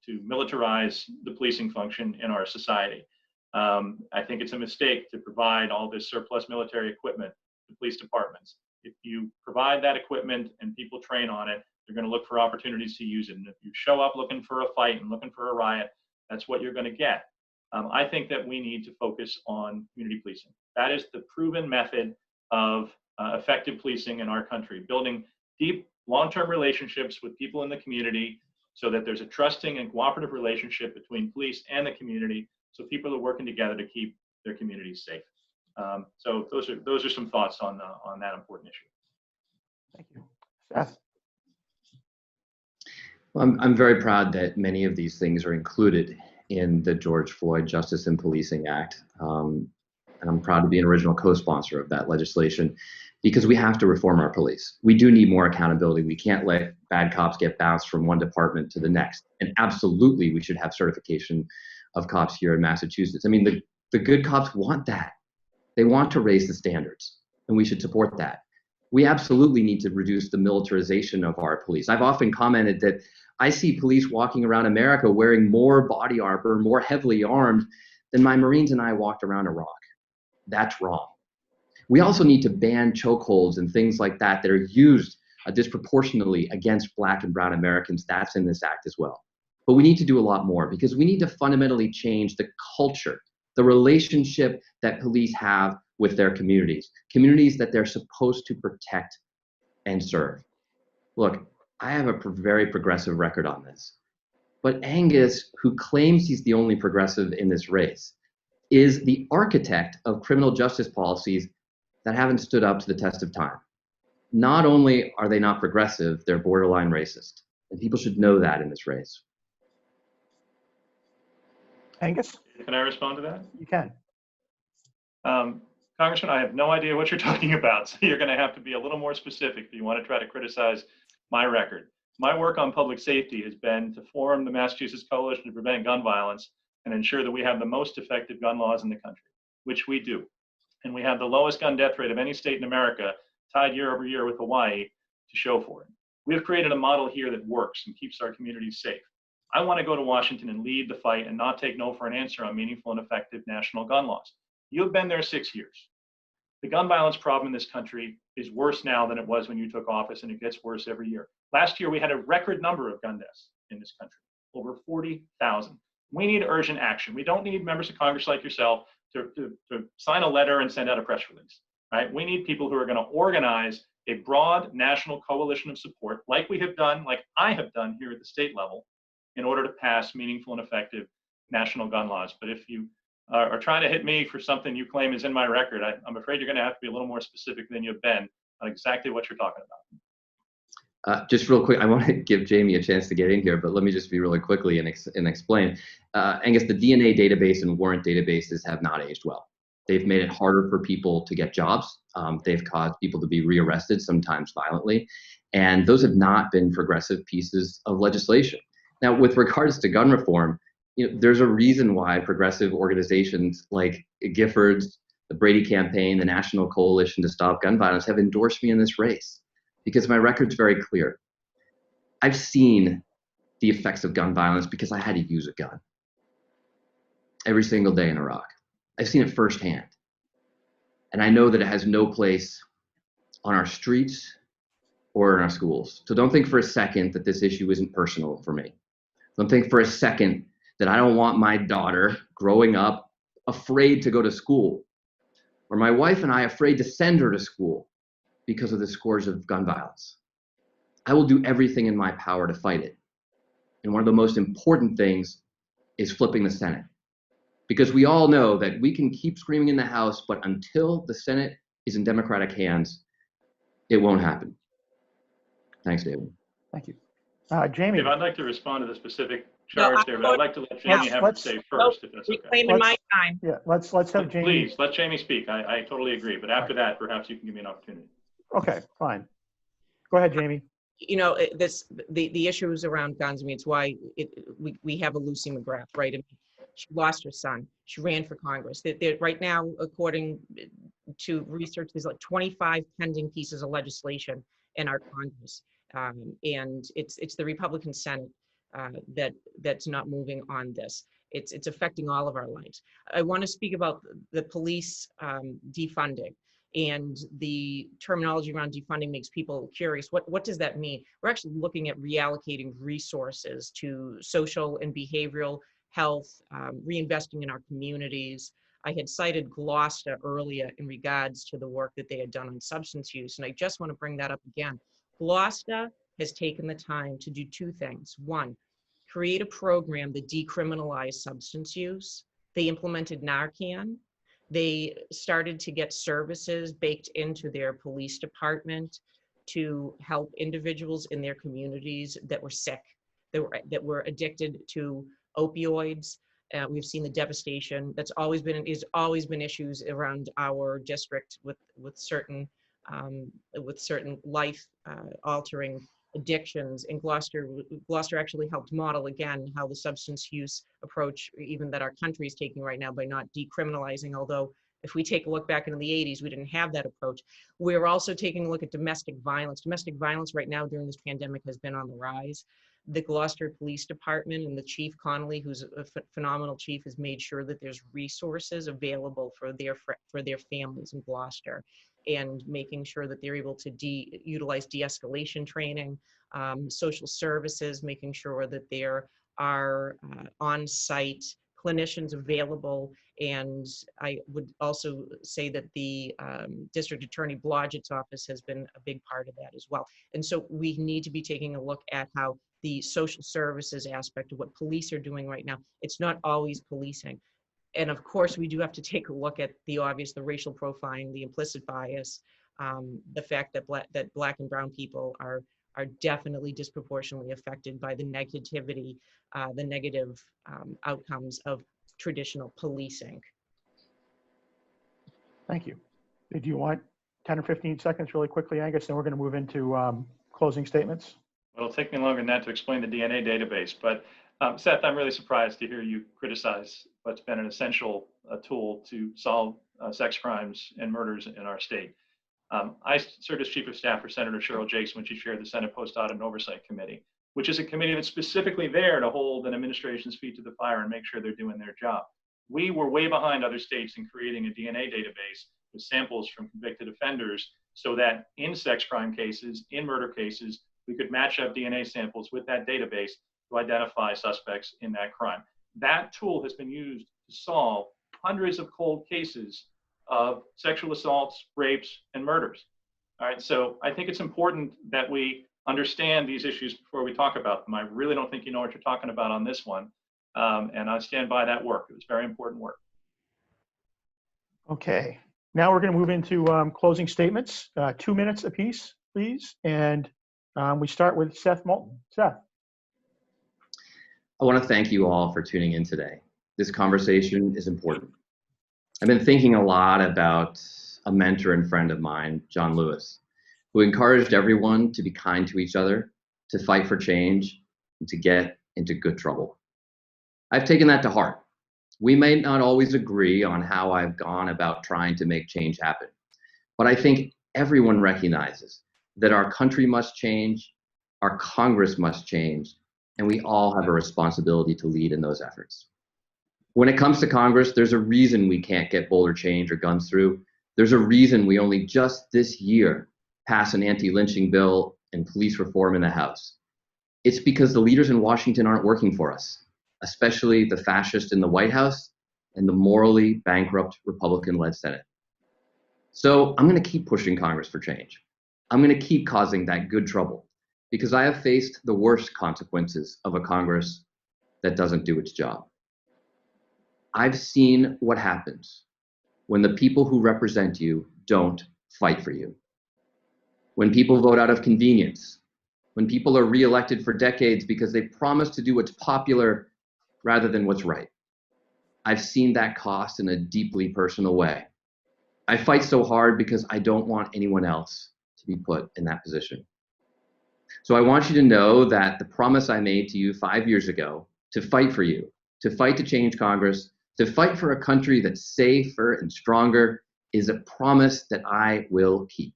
militarize the policing function in our society. I think it's a mistake to provide all this surplus military equipment to police departments. If you provide that equipment and people train on it, they're going to look for opportunities to use it. And if you show up looking for a fight and looking for a riot, that's what you're going to get. I think that we need to focus on community policing. That is the proven method of effective policing in our country, building deep, long-term relationships with people in the community so that there's a trusting and cooperative relationship between police and the community, so people are working together to keep their communities safe. So those are some thoughts on that important issue. Thank you. Seth? Well, I'm very proud that many of these things are included in the George Floyd Justice and Policing Act. And I'm proud to be an original co-sponsor of that legislation because we have to reform our police. We do need more accountability. We can't let bad cops get bounced from one department to the next. And absolutely, we should have certification of cops here in Massachusetts. I mean, the good cops want that. They want to raise the standards, and we should support that. We absolutely need to reduce the militarization of our police. I've often commented that I see police walking around America wearing more body armor, more heavily armed than my Marines and I walked around Iraq. That's wrong. We also need to ban chokeholds and things like that that are used disproportionately against Black and brown Americans. That's in this act as well. But we need to do a lot more because we need to fundamentally change the culture, the relationship that police have with their communities that they're supposed to protect and serve. Look, I have a very progressive record on this, but Angus, who claims he's the only progressive in this race, is the architect of criminal justice policies that haven't stood up to the test of time. Not only are they not progressive, they're borderline racist, and people should know that in this race. Angus? Can I respond to that? You can. Congressman, I have no idea what you're talking about, so you're going to have to be a little more specific if you want to try to criticize my record. My work on public safety has been to form the Massachusetts Coalition to Prevent Gun Violence and ensure that we have the most effective gun laws in the country, which we do. And we have the lowest gun death rate of any state in America, tied year over year with Hawaii, to show for it. We have created a model here that works and keeps our communities safe. I want to go to Washington and lead the fight and not take no for an answer on meaningful and effective national gun laws. You've been there 6 years. The gun violence problem in this country is worse now than it was when you took office, and it gets worse every year. Last year, we had a record number of gun deaths in this country, over 40,000. We need urgent action. We don't need members of Congress like yourself to sign a letter and send out a press release, right? We need people who are going to organize a broad national coalition of support, like we have done, like I have done here at the state level, in order to pass meaningful and effective national gun laws. But if you are trying to hit me for something you claim is in my record, I'm afraid you're going to have to be a little more specific than you've been on exactly what you're talking about. Just real quick, I want to give Jamie a chance to get in here, but let me just be really quickly and explain. Angus, the DNA database and warrant databases have not aged well. They've made it harder for people to get jobs. They've caused people to be rearrested, sometimes violently. And those have not been progressive pieces of legislation. Now, with regards to gun reform, there's a reason why progressive organizations like Giffords, the Brady Campaign, the National Coalition to Stop Gun Violence have endorsed me in this race, because my record's very clear. I've seen the effects of gun violence because I had to use a gun every single day in Iraq. I've seen it firsthand. And I know that it has no place on our streets or in our schools. So don't think for a second that this issue isn't personal for me. Don't think for a second that I don't want my daughter growing up afraid to go to school, or my wife and I afraid to send her to school because of the scourge of gun violence. I will do everything in my power to fight it. And one of the most important things is flipping the Senate. Because we all know that we can keep screaming in the House, but until the Senate is in Democratic hands, it won't happen. Thanks, David. Thank you. Jamie. If I'd like to respond to the specific charge there, but I'd like to let Jamie have to say first, if that's okay. Reclaiming my time. Yeah, let's have Jamie. Please, let Jamie speak. I totally agree. But after that, perhaps you can give me an opportunity. Okay, fine. Go ahead, Jamie. The issues around guns, I mean, it's why we have a Lucy McGrath, right? I mean, she lost her son. She ran for Congress. Right now, according to research, there's like 25 pending pieces of legislation in our Congress. And it's the Republican Senate that's not moving on this. It's affecting all of our lives. I want to speak about the police defunding, and the terminology around defunding makes people curious. What does that mean? We're actually looking at reallocating resources to social and behavioral health, reinvesting in our communities. I had cited Gloucester earlier in regards to the work that they had done on substance use, and I just want to bring that up again. Gloucester has taken the time to do two things. One, create a program that decriminalized substance use. They implemented Narcan. They started to get services baked into their police department to help individuals in their communities that were sick, that were addicted to opioids. We've seen the devastation that's always been issues around our district with certain life altering addictions. And Gloucester actually helped model again how the substance use approach, even that our country is taking right now by not decriminalizing, although if we take a look back into the 80s, we didn't have that approach. We're also taking a look at domestic violence. Domestic violence right now during this pandemic has been on the rise. The Gloucester Police Department and the Chief Connolly, who's a phenomenal chief, has made sure that there's resources available for their families in Gloucester, and making sure that they're able to utilize de-escalation training, social services, making sure that there are on-site clinicians available. And I would also say that the District Attorney Blodgett's office has been a big part of that as well. And so we need to be taking a look at how the social services aspect of what police are doing right now, it's not always policing. And of course, we do have to take a look at the obvious, the racial profiling, the implicit bias, the fact that black and brown people are definitely disproportionately affected by the negativity, the negative outcomes of traditional policing. Thank you. Do you want 10 or 15 seconds really quickly, Angus? Then we're going to move into closing statements. Well, it'll take me longer than that to explain the DNA database, but Seth, I'm really surprised to hear you criticize what's been an essential tool to solve sex crimes and murders in our state. I served as Chief of Staff for Senator Cheryl Jakes when she chaired the Senate Post-Audit and Oversight Committee, which is a committee that's specifically there to hold an administration's feet to the fire and make sure they're doing their job. We were way behind other states in creating a DNA database with samples from convicted offenders so that in sex crime cases, in murder cases, we could match up DNA samples with that database to identify suspects in that crime. That tool has been used to solve hundreds of cold cases of sexual assaults, rapes, and murders. All right, so I think it's important that we understand these issues before we talk about them. I really don't think you know what you're talking about on this one, and I stand by that work. It was very important work. Okay, now we're going to move into closing statements. 2 minutes apiece, please, and we start with Seth Moulton. Seth. I want to thank you all for tuning in today. This conversation is important. I've been thinking a lot about a mentor and friend of mine, John Lewis, who encouraged everyone to be kind to each other, to fight for change, and to get into good trouble. I've taken that to heart. We may not always agree on how I've gone about trying to make change happen, but I think everyone recognizes that our country must change, our Congress must change, and we all have a responsibility to lead in those efforts. When it comes to Congress, there's a reason we can't get bolder change or guns through. There's a reason we only just this year passed an anti-lynching bill and police reform in the House. It's because the leaders in Washington aren't working for us, especially the fascist in the White House and the morally bankrupt Republican-led Senate. So I'm going to keep pushing Congress for change. I'm going to keep causing that good trouble because I have faced the worst consequences of a Congress that doesn't do its job. I've seen what happens when the people who represent you don't fight for you. When people vote out of convenience, when people are reelected for decades because they promise to do what's popular rather than what's right. I've seen that cost in a deeply personal way. I fight so hard because I don't want anyone else to be put in that position. So I want you to know that the promise I made to you 5 years ago to fight for you, to fight to change Congress, to fight for a country that's safer and stronger is a promise that I will keep.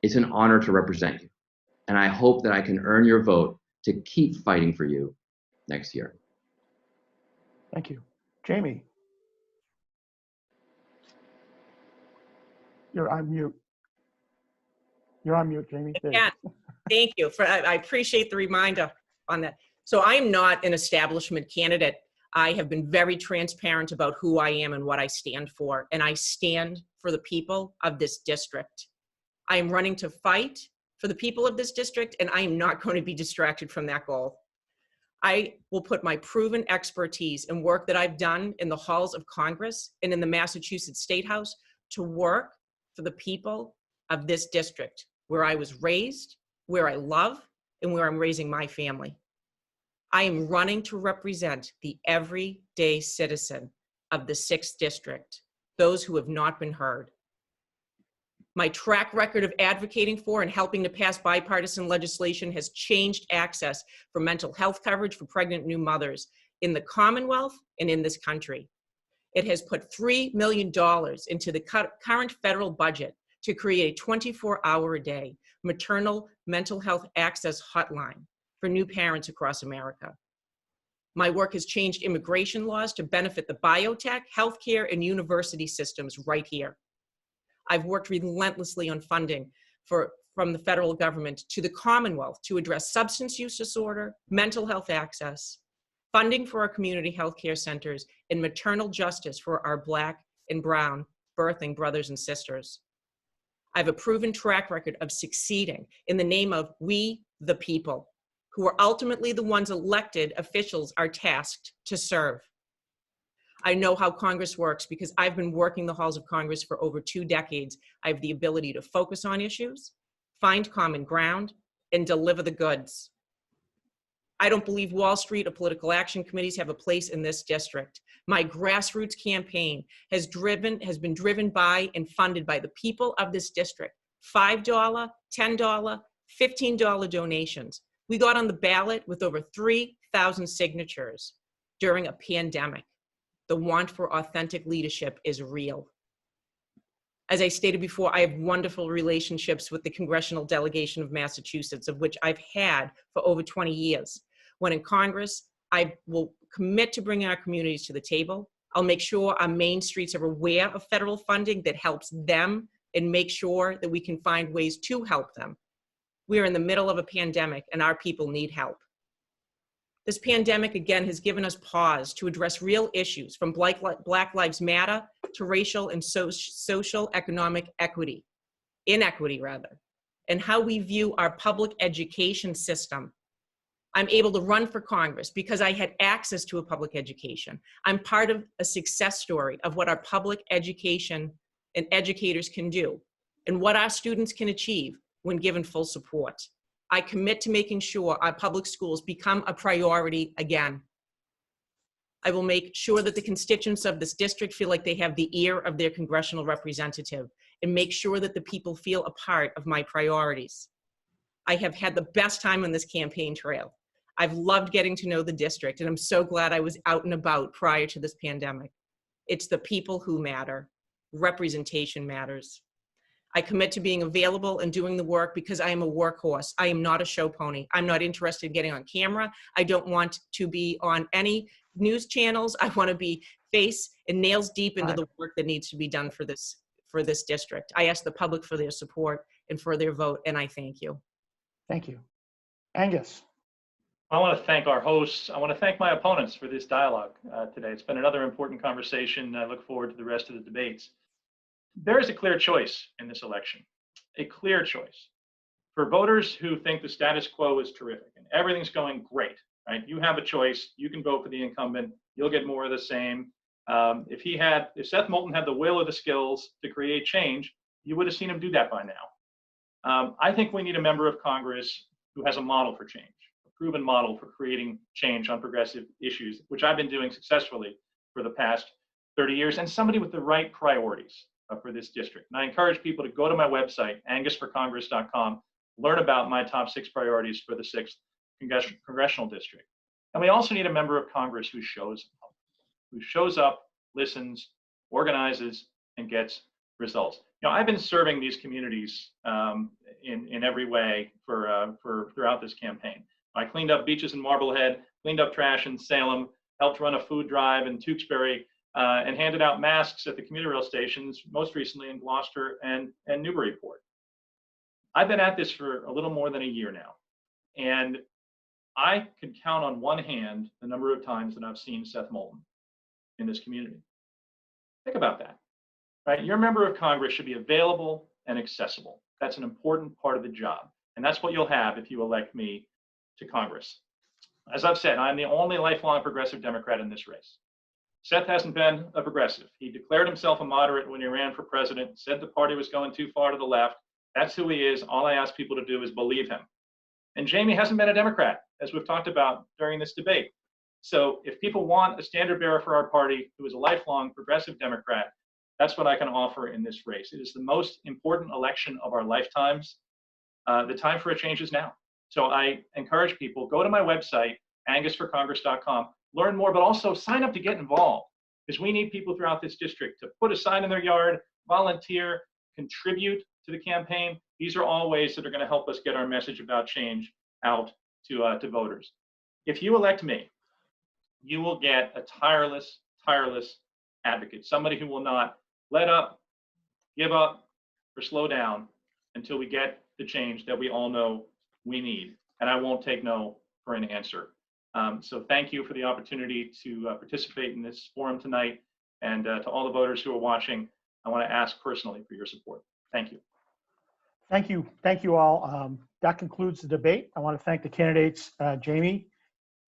It's an honor to represent you. And I hope that I can earn your vote to keep fighting for you next year. Thank you. Jamie. You're on mute. You're on mute, Jamie. Yeah, thank you. I appreciate the reminder on that. So I'm not an establishment candidate. I have been very transparent about who I am and what I stand for. And I stand for the people of this district. I am running to fight for the people of this district, and I am not going to be distracted from that goal. I will put my proven expertise and work that I've done in the halls of Congress and in the Massachusetts State House to work for the people of this district, where I was raised, where I love, and where I'm raising my family. I am running to represent the everyday citizen of the 6th District, those who have not been heard. My track record of advocating for and helping to pass bipartisan legislation has changed access for mental health coverage for pregnant new mothers in the Commonwealth and in this country. It has put $3 million into the current federal budget to create a 24-hour-a-day maternal mental health access hotline for new parents across America. My work has changed immigration laws to benefit the biotech, healthcare, and university systems right here. I've worked relentlessly on funding from the federal government to the Commonwealth to address substance use disorder, mental health access, funding for our community healthcare centers, and maternal justice for our Black and Brown birthing brothers and sisters. I have a proven track record of succeeding in the name of we, the people, who are ultimately the ones elected officials are tasked to serve. I know how Congress works because I've been working the halls of Congress for over 2 decades. I have the ability to focus on issues, find common ground, and deliver the goods. I don't believe Wall Street or political action committees have a place in this district. My grassroots campaign has been driven by and funded by the people of this district. $5, $10, $15 donations. We got on the ballot with over 3,000 signatures during a pandemic. The want for authentic leadership is real. As I stated before, I have wonderful relationships with the Congressional delegation of Massachusetts, of which I've had for over 20 years. When in Congress, I will commit to bringing our communities to the table. I'll make sure our main streets are aware of federal funding that helps them and make sure that we can find ways to help them. We are in the middle of a pandemic and our people need help. This pandemic, again, has given us pause to address real issues from Black Lives Matter to racial and social economic inequity, and how we view our public education system. I'm able to run for Congress because I had access to a public education. I'm part of a success story of what our public education and educators can do and what our students can achieve when given full support. I commit to making sure our public schools become a priority again. I will make sure that the constituents of this district feel like they have the ear of their congressional representative, and make sure that the people feel a part of my priorities. I have had the best time on this campaign trail. I've loved getting to know the district, and I'm so glad I was out and about prior to this pandemic. It's the people who matter. Representation matters. I commit to being available and doing the work because I am a workhorse. I am not a show pony. I'm not interested in getting on camera. I don't want to be on any news channels. I want to be face and nails deep into the work that needs to be done for this district. I ask the public for their support and for their vote, and I thank you. Thank you. Angus. I want to thank our hosts. I want to thank my opponents for this dialogue today. It's been another important conversation. I look forward to the rest of the debates. There is a clear choice in this election, a clear choice. For voters who think the status quo is terrific and everything's going great, right? You have a choice. You can vote for the incumbent. You'll get more of the same. If Seth Moulton had the will or the skills to create change, you would have seen him do that by now. I think we need a member of Congress who has a model for change, a proven model for creating change on progressive issues, which I've been doing successfully for the past 30 years, and somebody with the right priorities for this district. And I encourage people to go to my website, angusforcongress.com, learn about my top 6 priorities for the 6th Congressional District. And we also need a member of Congress who shows up, listens, organizes, and gets results. You know, I've been serving these communities in every way for throughout this campaign. I cleaned up beaches in Marblehead, cleaned up trash in Salem, helped run a food drive in Tewksbury, and handed out masks at the commuter rail stations, most recently in Gloucester and Newburyport. I've been at this for a little more than a year now, and I can count on one hand the number of times that I've seen Seth Moulton in this community. Think about that, right? Your member of Congress should be available and accessible. That's an important part of the job, and that's what you'll have if you elect me to Congress. As I've said, I'm the only lifelong progressive Democrat in this race. Seth hasn't been a progressive. He declared himself a moderate when he ran for president, said the party was going too far to the left. That's who he is. All I ask people to do is believe him. And Jamie hasn't been a Democrat, as we've talked about during this debate. So if people want a standard bearer for our party who is a lifelong progressive Democrat, that's what I can offer in this race. It is the most important election of our lifetimes. The time for a change is now. So I encourage people, go to my website, angusforcongress.com, learn more, but also sign up to get involved, because we need people throughout this district to put a sign in their yard, volunteer, contribute to the campaign. These are all ways that are going to help us get our message about change out to voters. If you elect me, you will get a tireless advocate, somebody who will not let up, give up, or slow down until we get the change that we all know we need. And I won't take no for an answer. So thank you for the opportunity to participate in this forum tonight. And to all the voters who are watching, I want to ask personally for your support. Thank you. Thank you. Thank you all. That concludes the debate. I want to thank the candidates, Jamie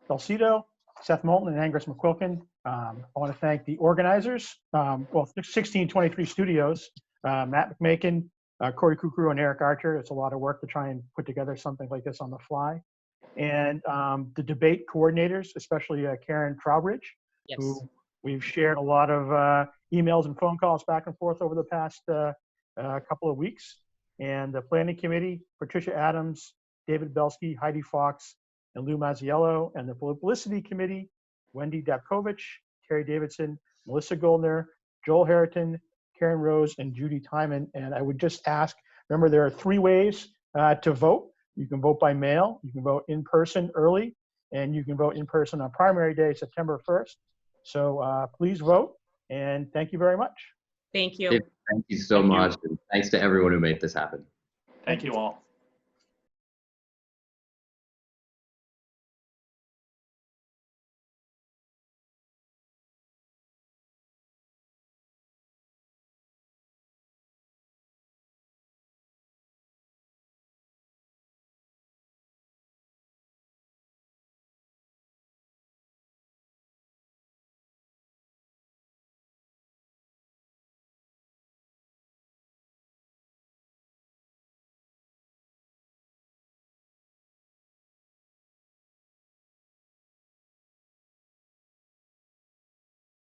Belsito, Seth Moulton, and Angus McQuilken. I want to thank the organizers, 1623 Studios, Matt McMakin, Corey Kukru, and Eric Archer. It's a lot of work to try and put together something like this on the fly. And the debate coordinators, especially Karen Trowbridge, Yes. who we've shared a lot of emails and phone calls back and forth over the past couple of weeks. And the planning committee, Patricia Adams, David Belsky, Heidi Fox, and Lou Mazziello, and the publicity committee, Wendy Dapkovich, Terry Davidson, Melissa Goldner, Joel Harriton, Karen Rose, and Judy Timon. And I would just ask, remember, there are 3 ways to vote. You can vote by mail, you can vote in person early, and you can vote in person on primary day, September 1st. So please vote, and thank you very much. Thank you. Thank you so much. And thanks to everyone who made this happen. Thank you all.